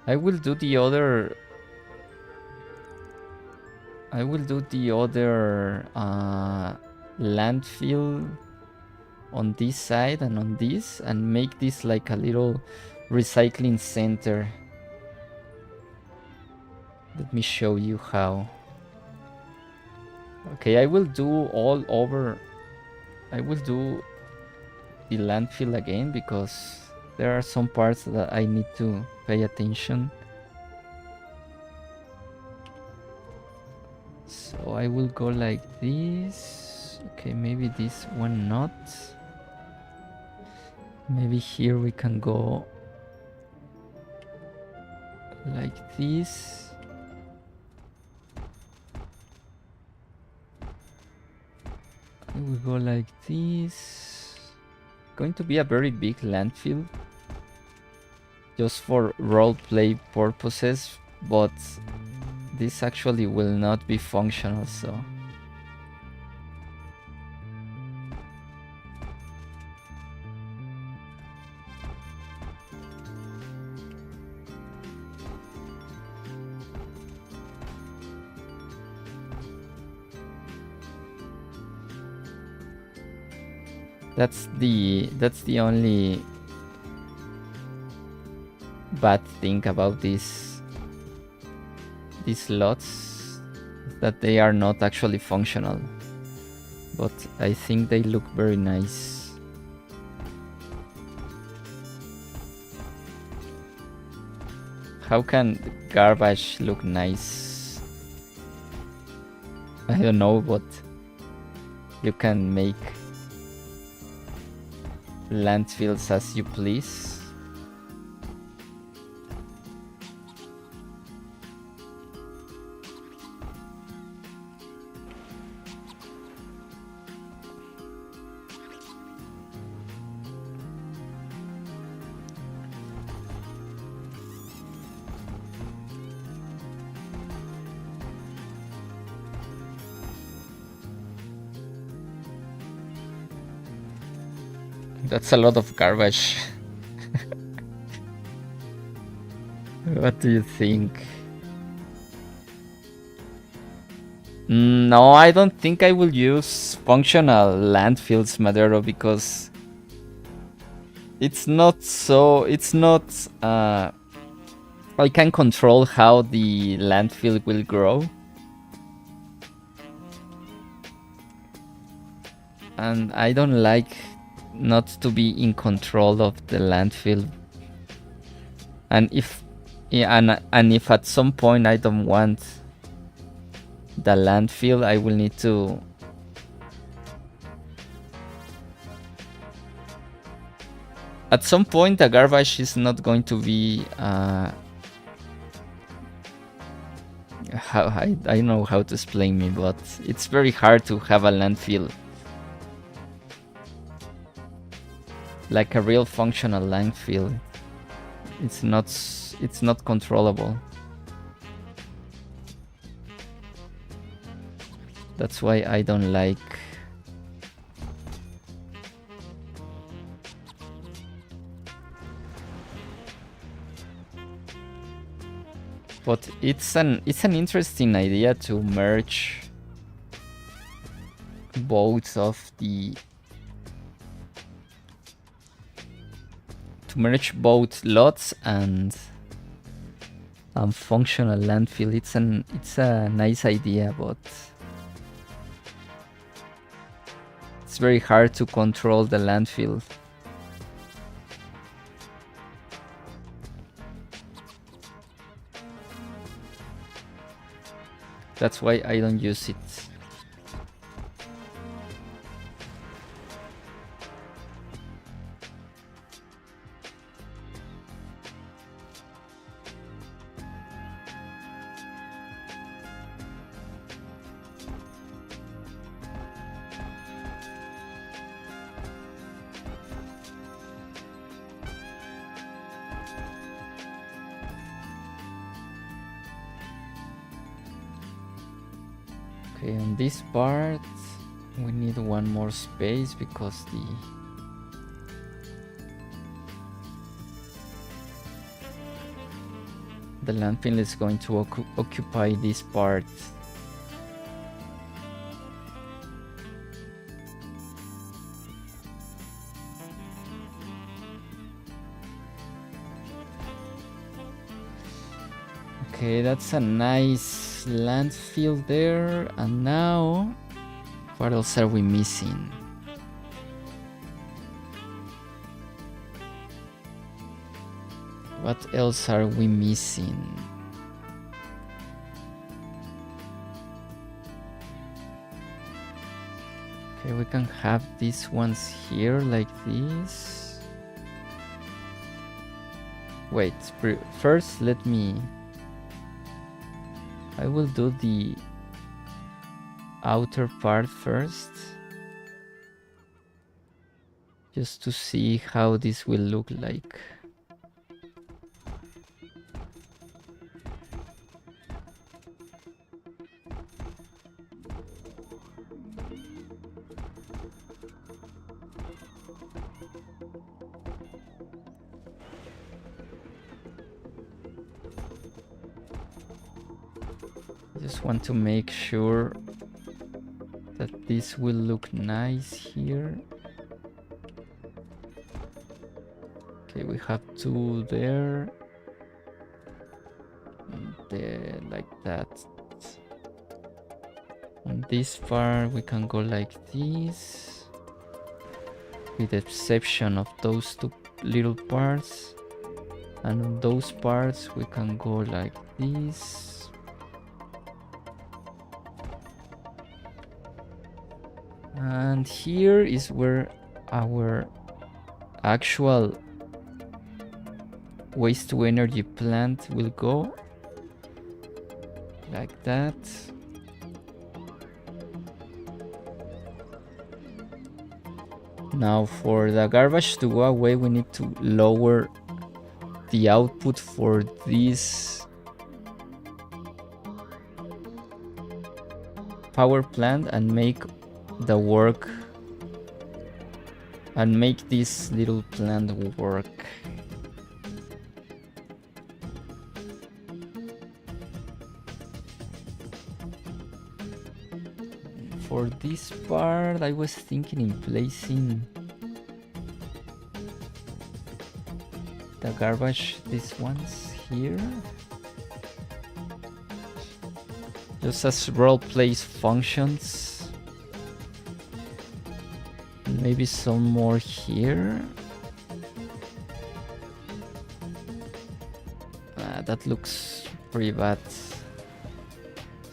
I will do the other landfill on this side and on this, and make this like a little recycling center. Let me show you how. Okay, I will do all over. I will do the landfill again, because there are some parts that I need to pay attention. So I will go like this. Okay, maybe this one not. Maybe here we can go like this. I will go like this. Going to be a very big landfill, just for roleplay purposes, but this actually will not be functional, so that's the only bad thing about these lots, that they are not actually functional, but I think they look very nice. How can garbage look nice? I don't know, but you can make landfills as you please. That's a lot of garbage. What do you think? No, I don't think I will use functional landfills, Madero, because it's not I can control how the landfill will grow. And I don't like not to be in control of the landfill. And if at some point I don't want the landfill, I will need to at some point the garbage is not going to be I don't know how to explain me, but it's very hard to have a landfill, like a real functional landfill. It's not controllable. That's why I don't like. But it's an interesting idea to merge both of the lots and functional landfill. It's a nice idea, but it's very hard to control the landfill. That's why I don't use it. Okay, on this part we need one more space because the landfill is going to occupy this part. Okay, that's a nice landfill there. And now, what else are we missing? What else are we missing? Okay, we can have these ones here like this. Wait, first I will do the outer part first, just to see how this will look like. Just want to make sure that this will look nice here. Okay, we have two there. And there, like that. On this part we can go like this, with the exception of those two little parts. And on those parts we can go like this. And here is where our actual waste to energy plant will go, like that. Now for the garbage to go away, we need to lower the output for this power plant and make the work and make this little plant work. For this part, I was thinking in placing the garbage, these ones here, just as role plays functions. Maybe some more here. That looks pretty bad.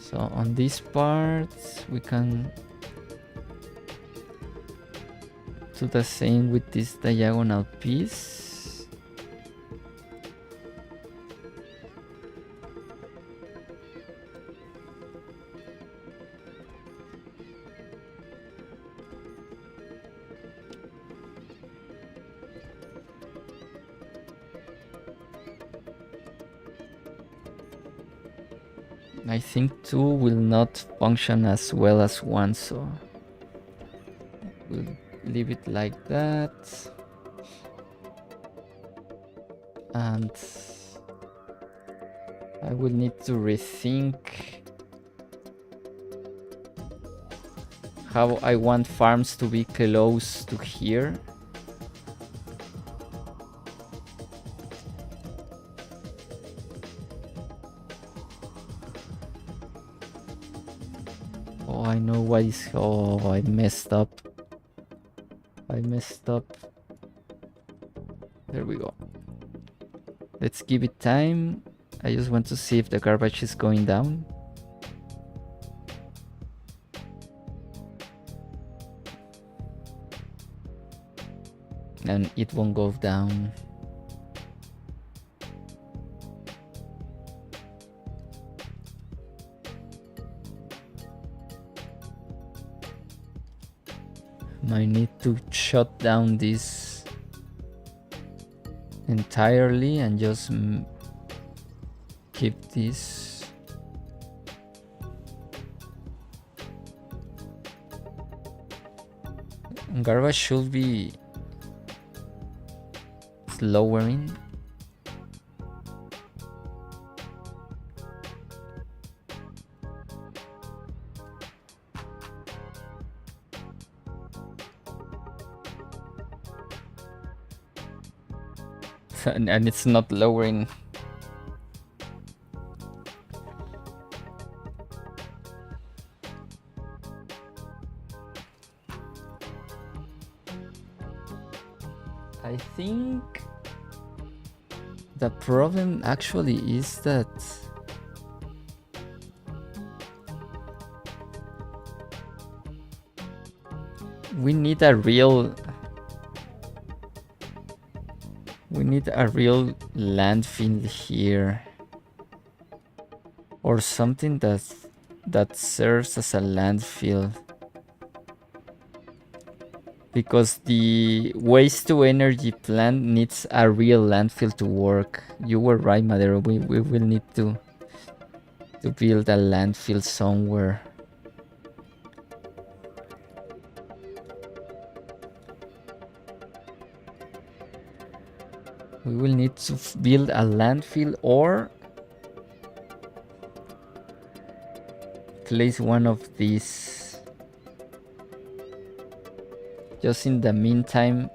So on this part we can do the same with this diagonal piece. I think 2 will not function as well as 1, so we'll leave it like that. And I will need to rethink how I want farms to be close to here. Oh, I know what is... Oh, I messed up. There we go. Let's give it time. I just want to see if the garbage is going down. And it won't go down. I need to shut down this entirely and just keep this. Garbage should be lowering. And it's not lowering. I think the problem actually is that we need a real landfill here, or something that serves as a landfill, because the waste to energy plant needs a real landfill to work. You were right, Madero. We will need to build a landfill somewhere. We will need to build a landfill or place one of these. Just in the meantime,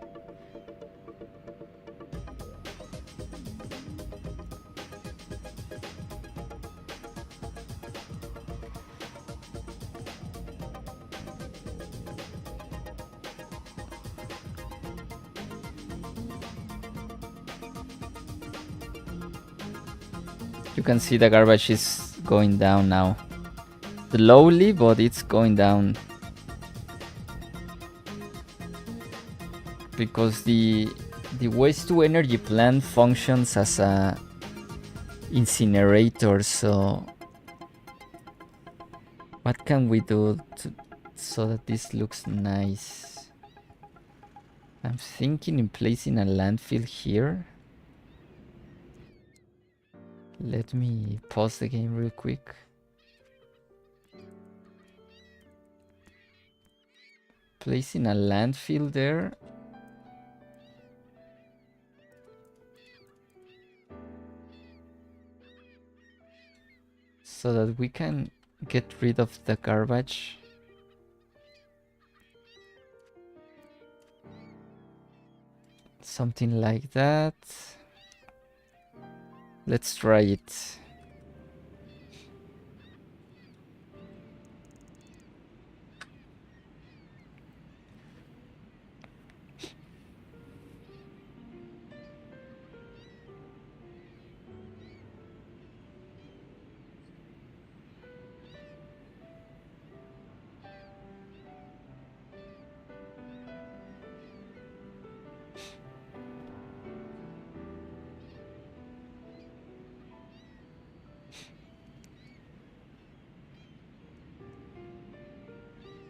you can see the garbage is going down now. Slowly, but it's going down. Because the waste to energy plant functions as a incinerator, so what can we do so that this looks nice? I'm thinking in placing a landfill here. Let me pause the game real quick. Placing a landfill there. So that we can get rid of the garbage. Something like that. Let's try it.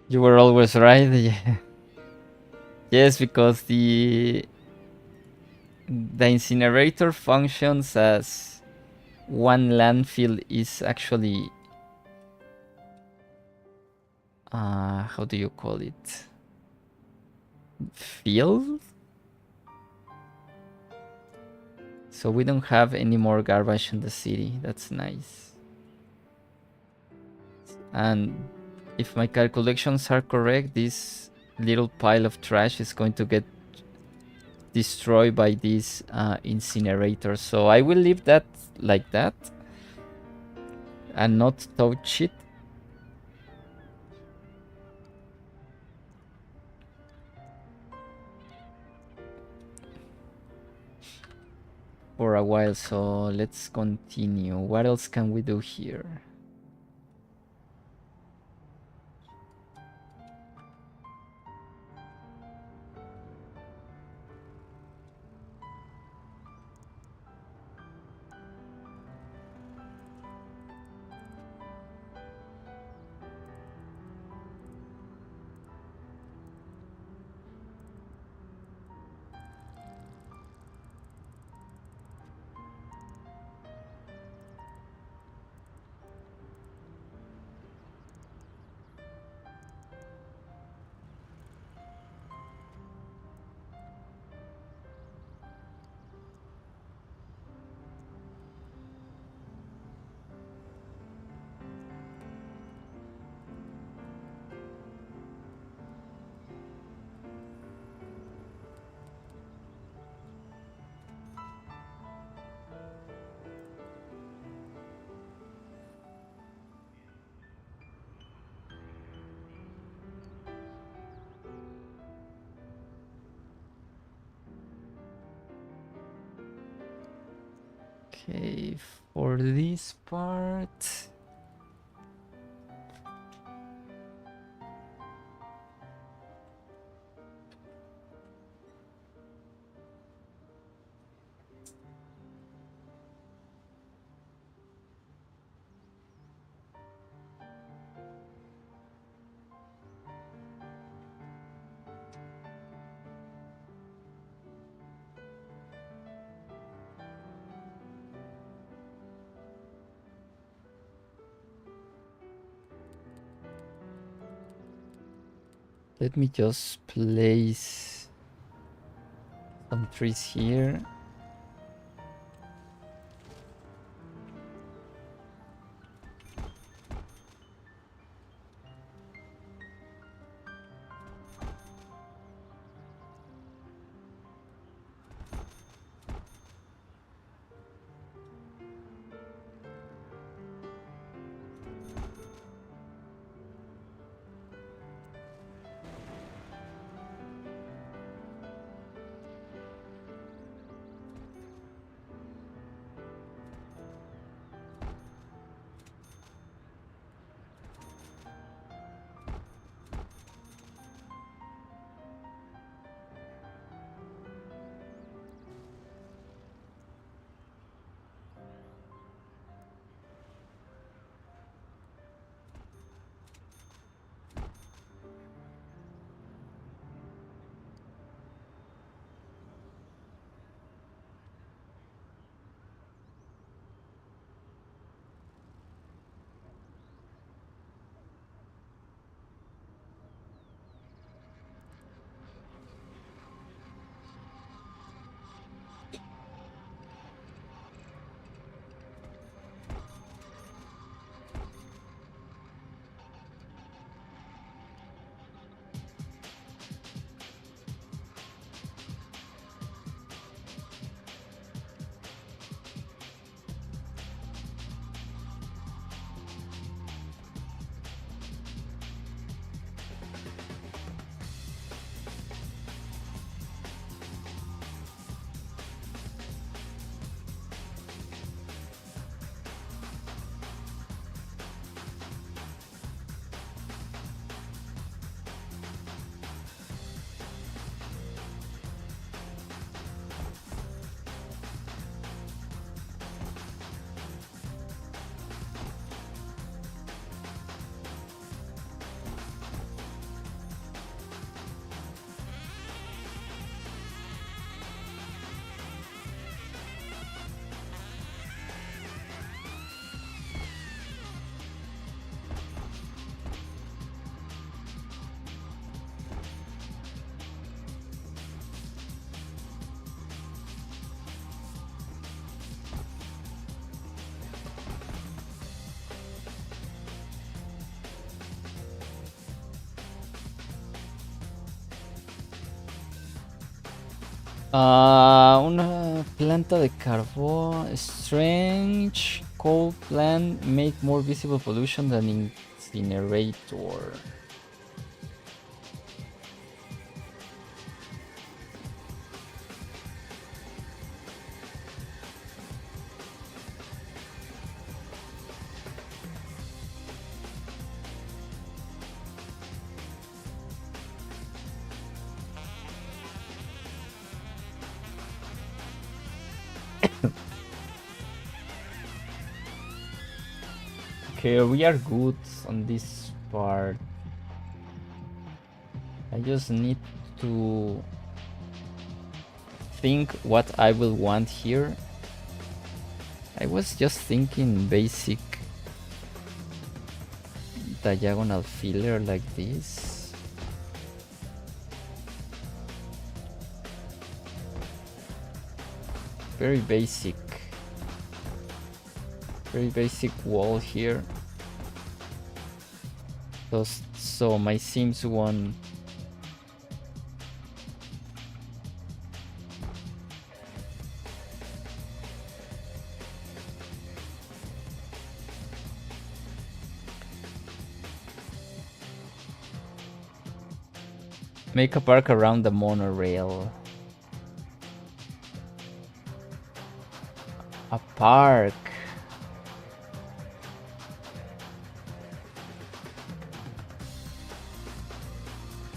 You were always right. Yeah. Yes, because the incinerator functions as one landfill is actually how do you call it? Field? So we don't have any more garbage in the city. That's nice. And if my calculations are correct, this little pile of trash is going to get destroyed by this incinerator. So I will leave that like that and not touch it. For a while, so let's continue. What else can we do here? Okay, for this part, let me just place some trees here. Una planta de carbón. Strange coal plant make more visible pollution than incinerator. Okay, we are good on this part. I just need to think what I will want here. I was just thinking basic diagonal filler like this. Very basic wall here. So my Sims won't make a park around the monorail. A park.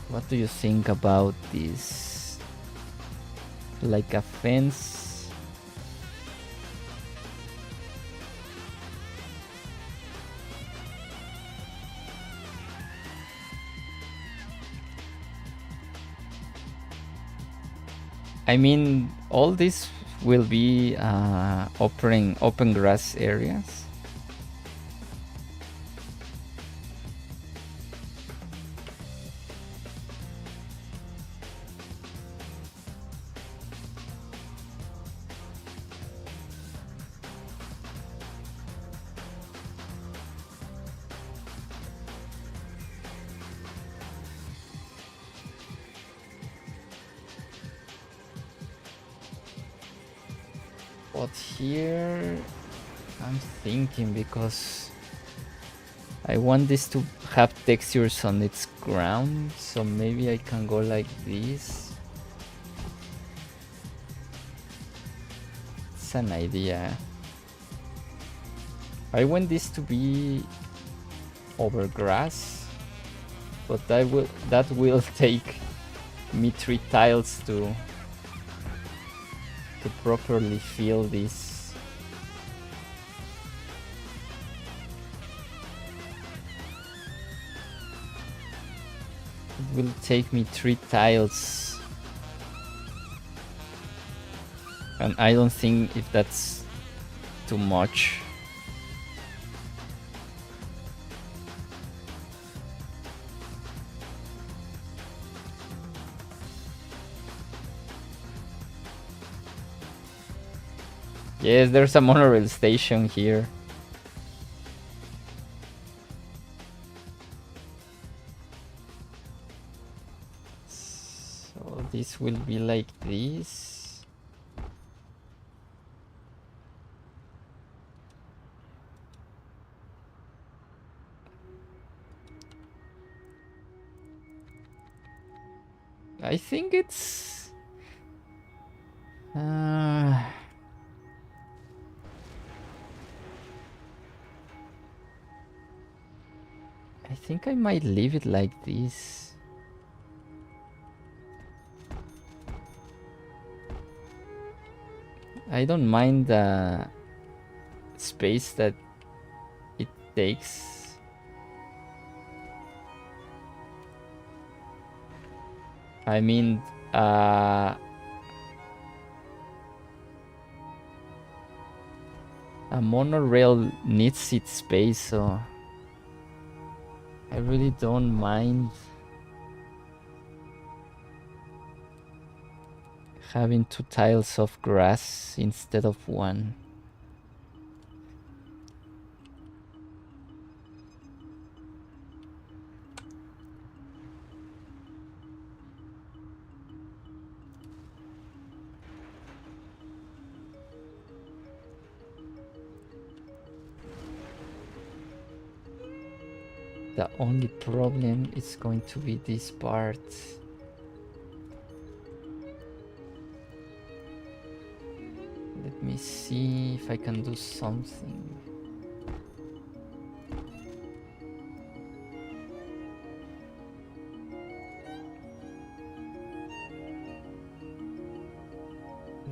What do you think about this? Like a fence? I mean, all this will be open grass areas. But here I'm thinking, because I want this to have textures on its ground, so maybe I can go like this. It's an idea. I want this to be over grass, but that will take me 3 tiles to properly fill this. It will take me 3 tiles, and I don't think if that's too much. Yes, there's a monorail station here. So this will be like this. I think it's I think I might leave it like this. I don't mind the space that it takes. I mean, a monorail needs its space, so I really don't mind having 2 tiles of grass instead of 1. The only problem is going to be this part. Let me see if I can do something.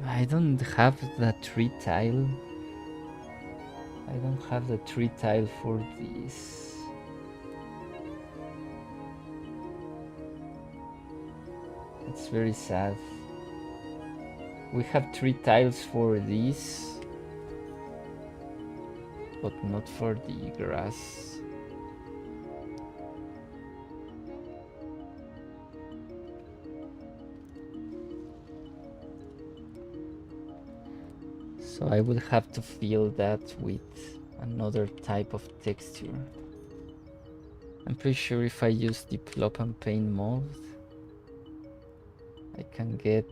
I don't have the tree tile. I don't have the tree tile for this. It's very sad. We have tree tiles for this, but not for the grass. So I will have to fill that with another type of texture. I'm pretty sure if I use the plop and paint mold, I can get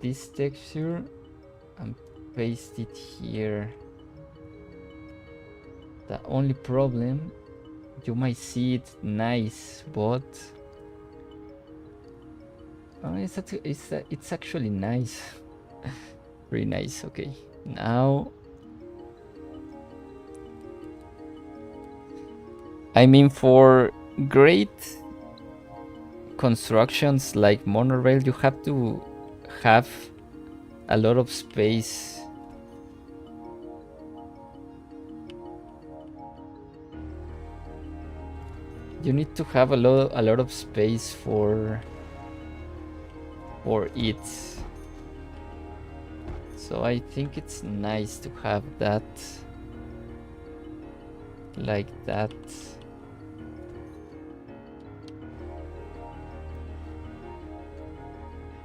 this texture and paste it here. The only problem, you might see it nice, but it's actually nice. Very nice. Okay, now I mean, for great constructions like Monorail, you have to have a lot of space. You need to have a lot of space for it. So I think it's nice to have that like that.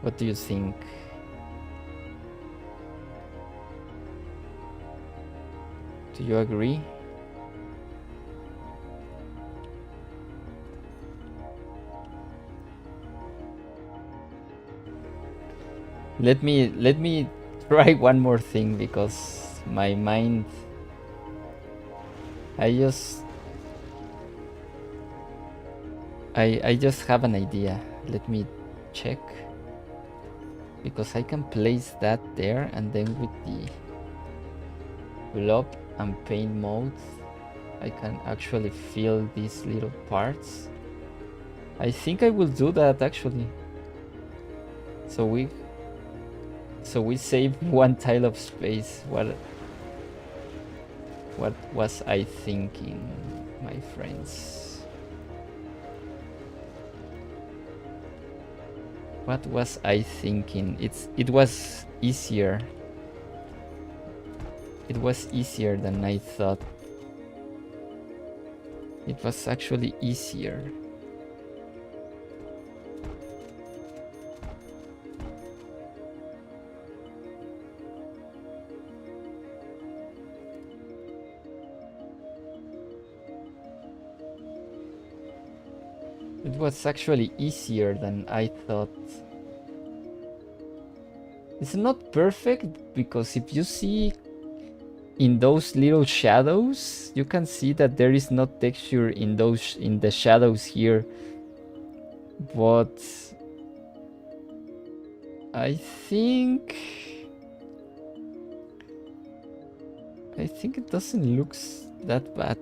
What do you think? Do you agree? Let me try one more thing, because my mind, I just have an idea. Let me check, because I can place that there, and then with the blob and paint modes I can actually fill these little parts. I think I will do that actually. So we save one tile of space. What was I thinking, my friends? What was I thinking? It was easier. It was easier than I thought. It was actually easier. It was actually easier than I thought. It's not perfect, because if you see in those little shadows, you can see that there is no texture in the shadows here. But I think it doesn't look that bad.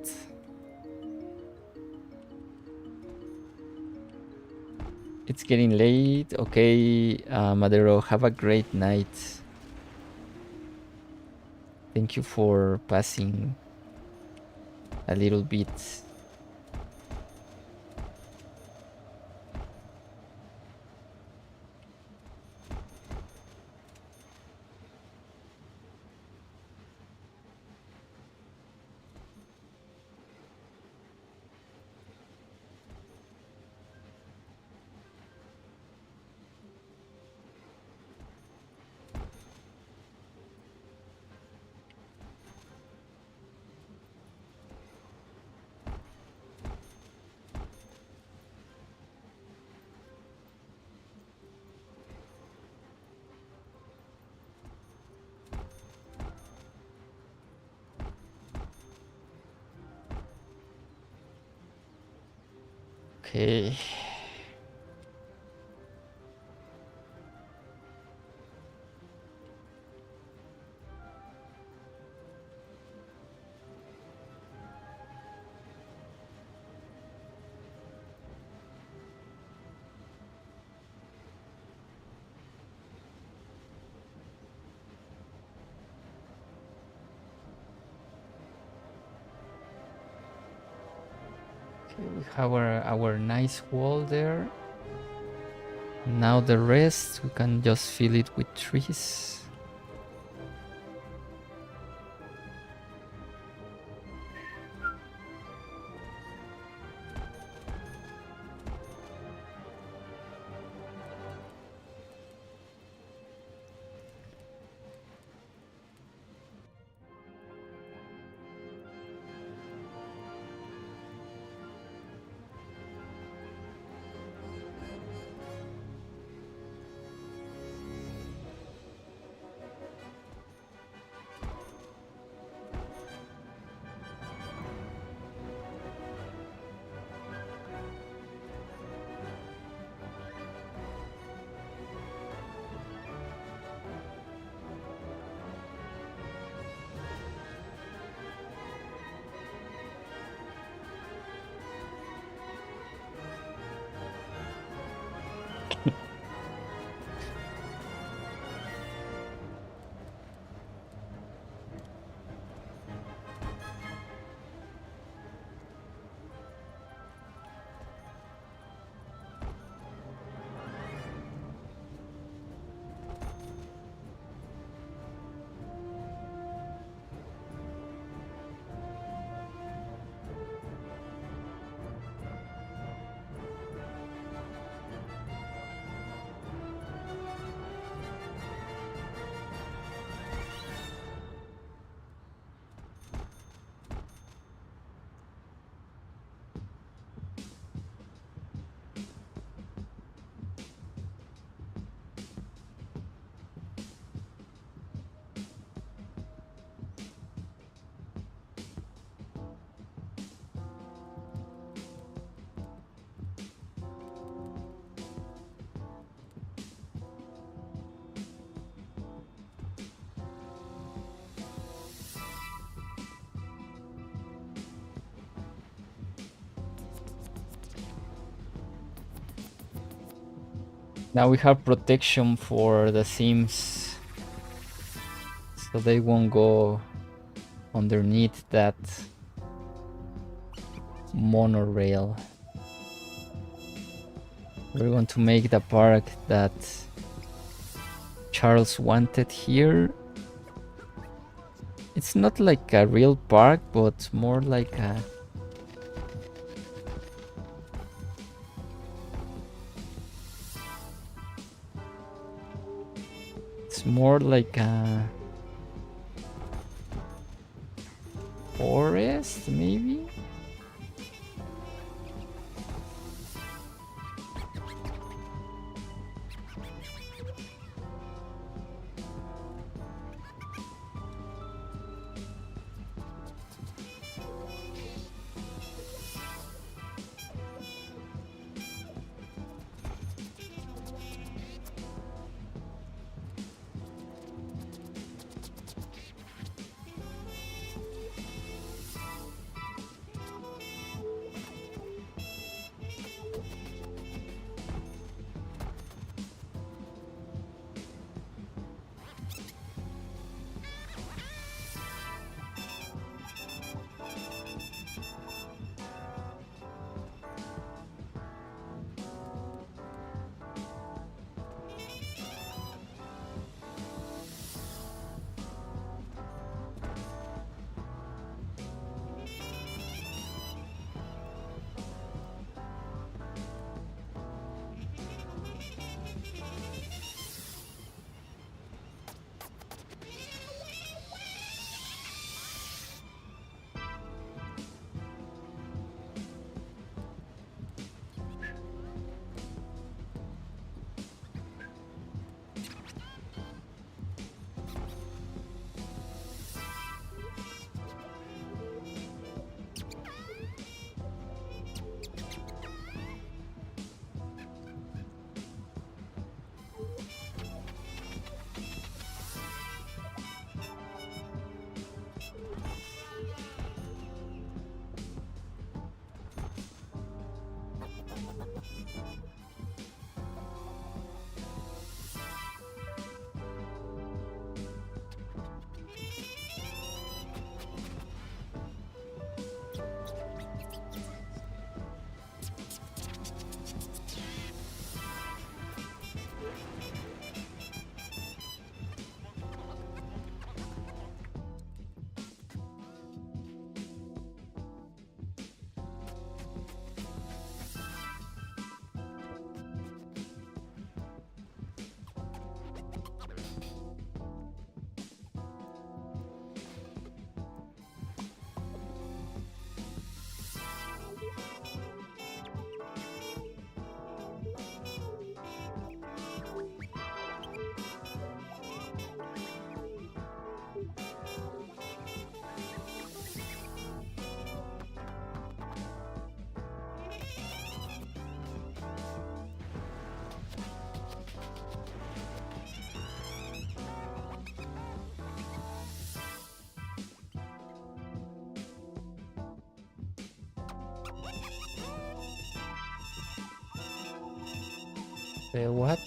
It's getting late. Okay, Madero, have a great night. Thank you for passing a little bit. Okay. We have our nice wall there. Now the rest, we can just fill it with trees. Now we have protection for the Sims, so they won't go underneath that monorail. We're going to make the park that Charles wanted here. It's not like a real park, but more like a... It's more like a forest, maybe? Say what?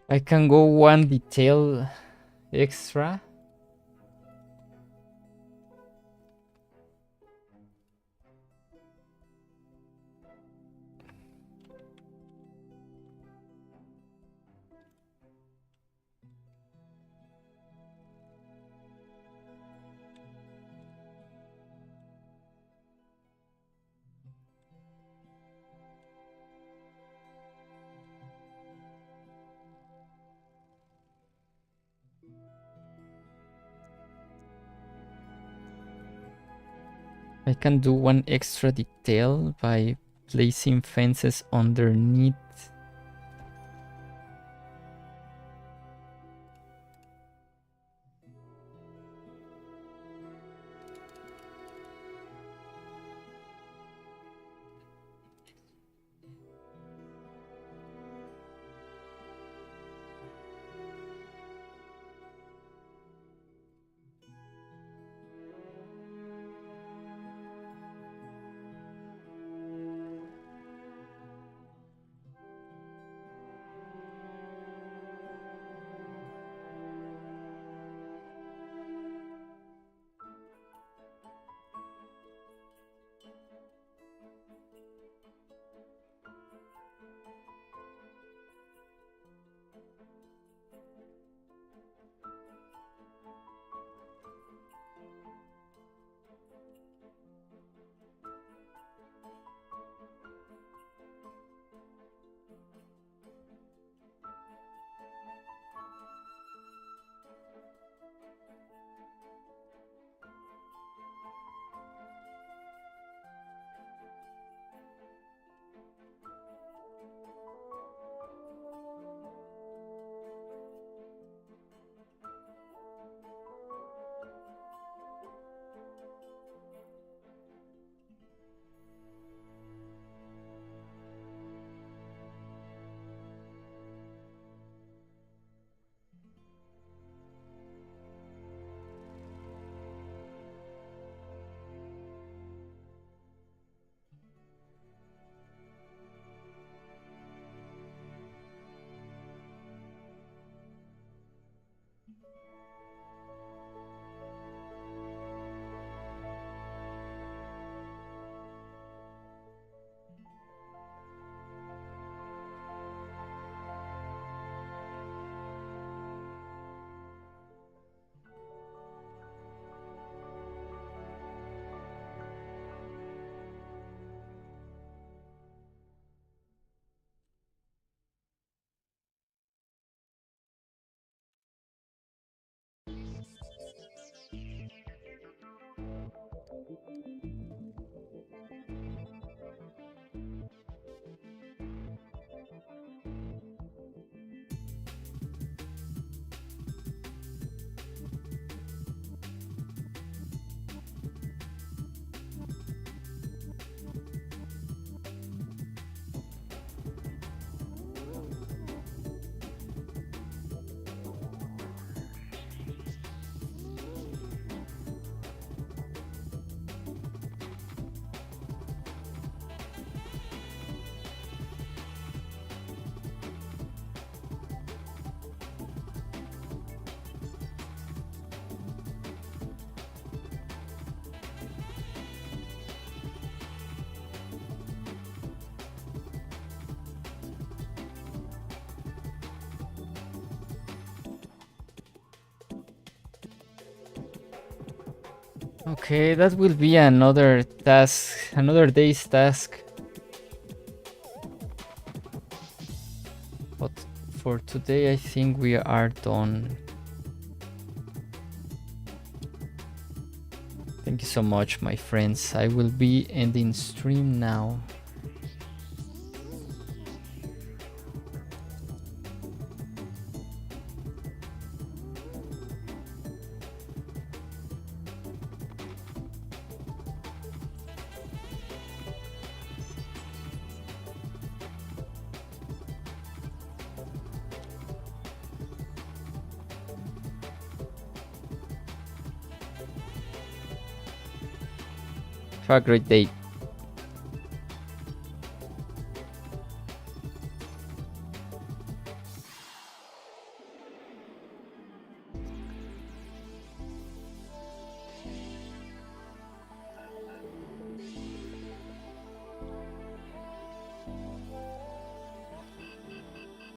I can go one detail extra. I can do one extra detail by placing fences underneath. Okay, that will be another task, another day's task. But for today, I think we are done. Thank you so much, my friends. I will be ending stream now. Have a great day.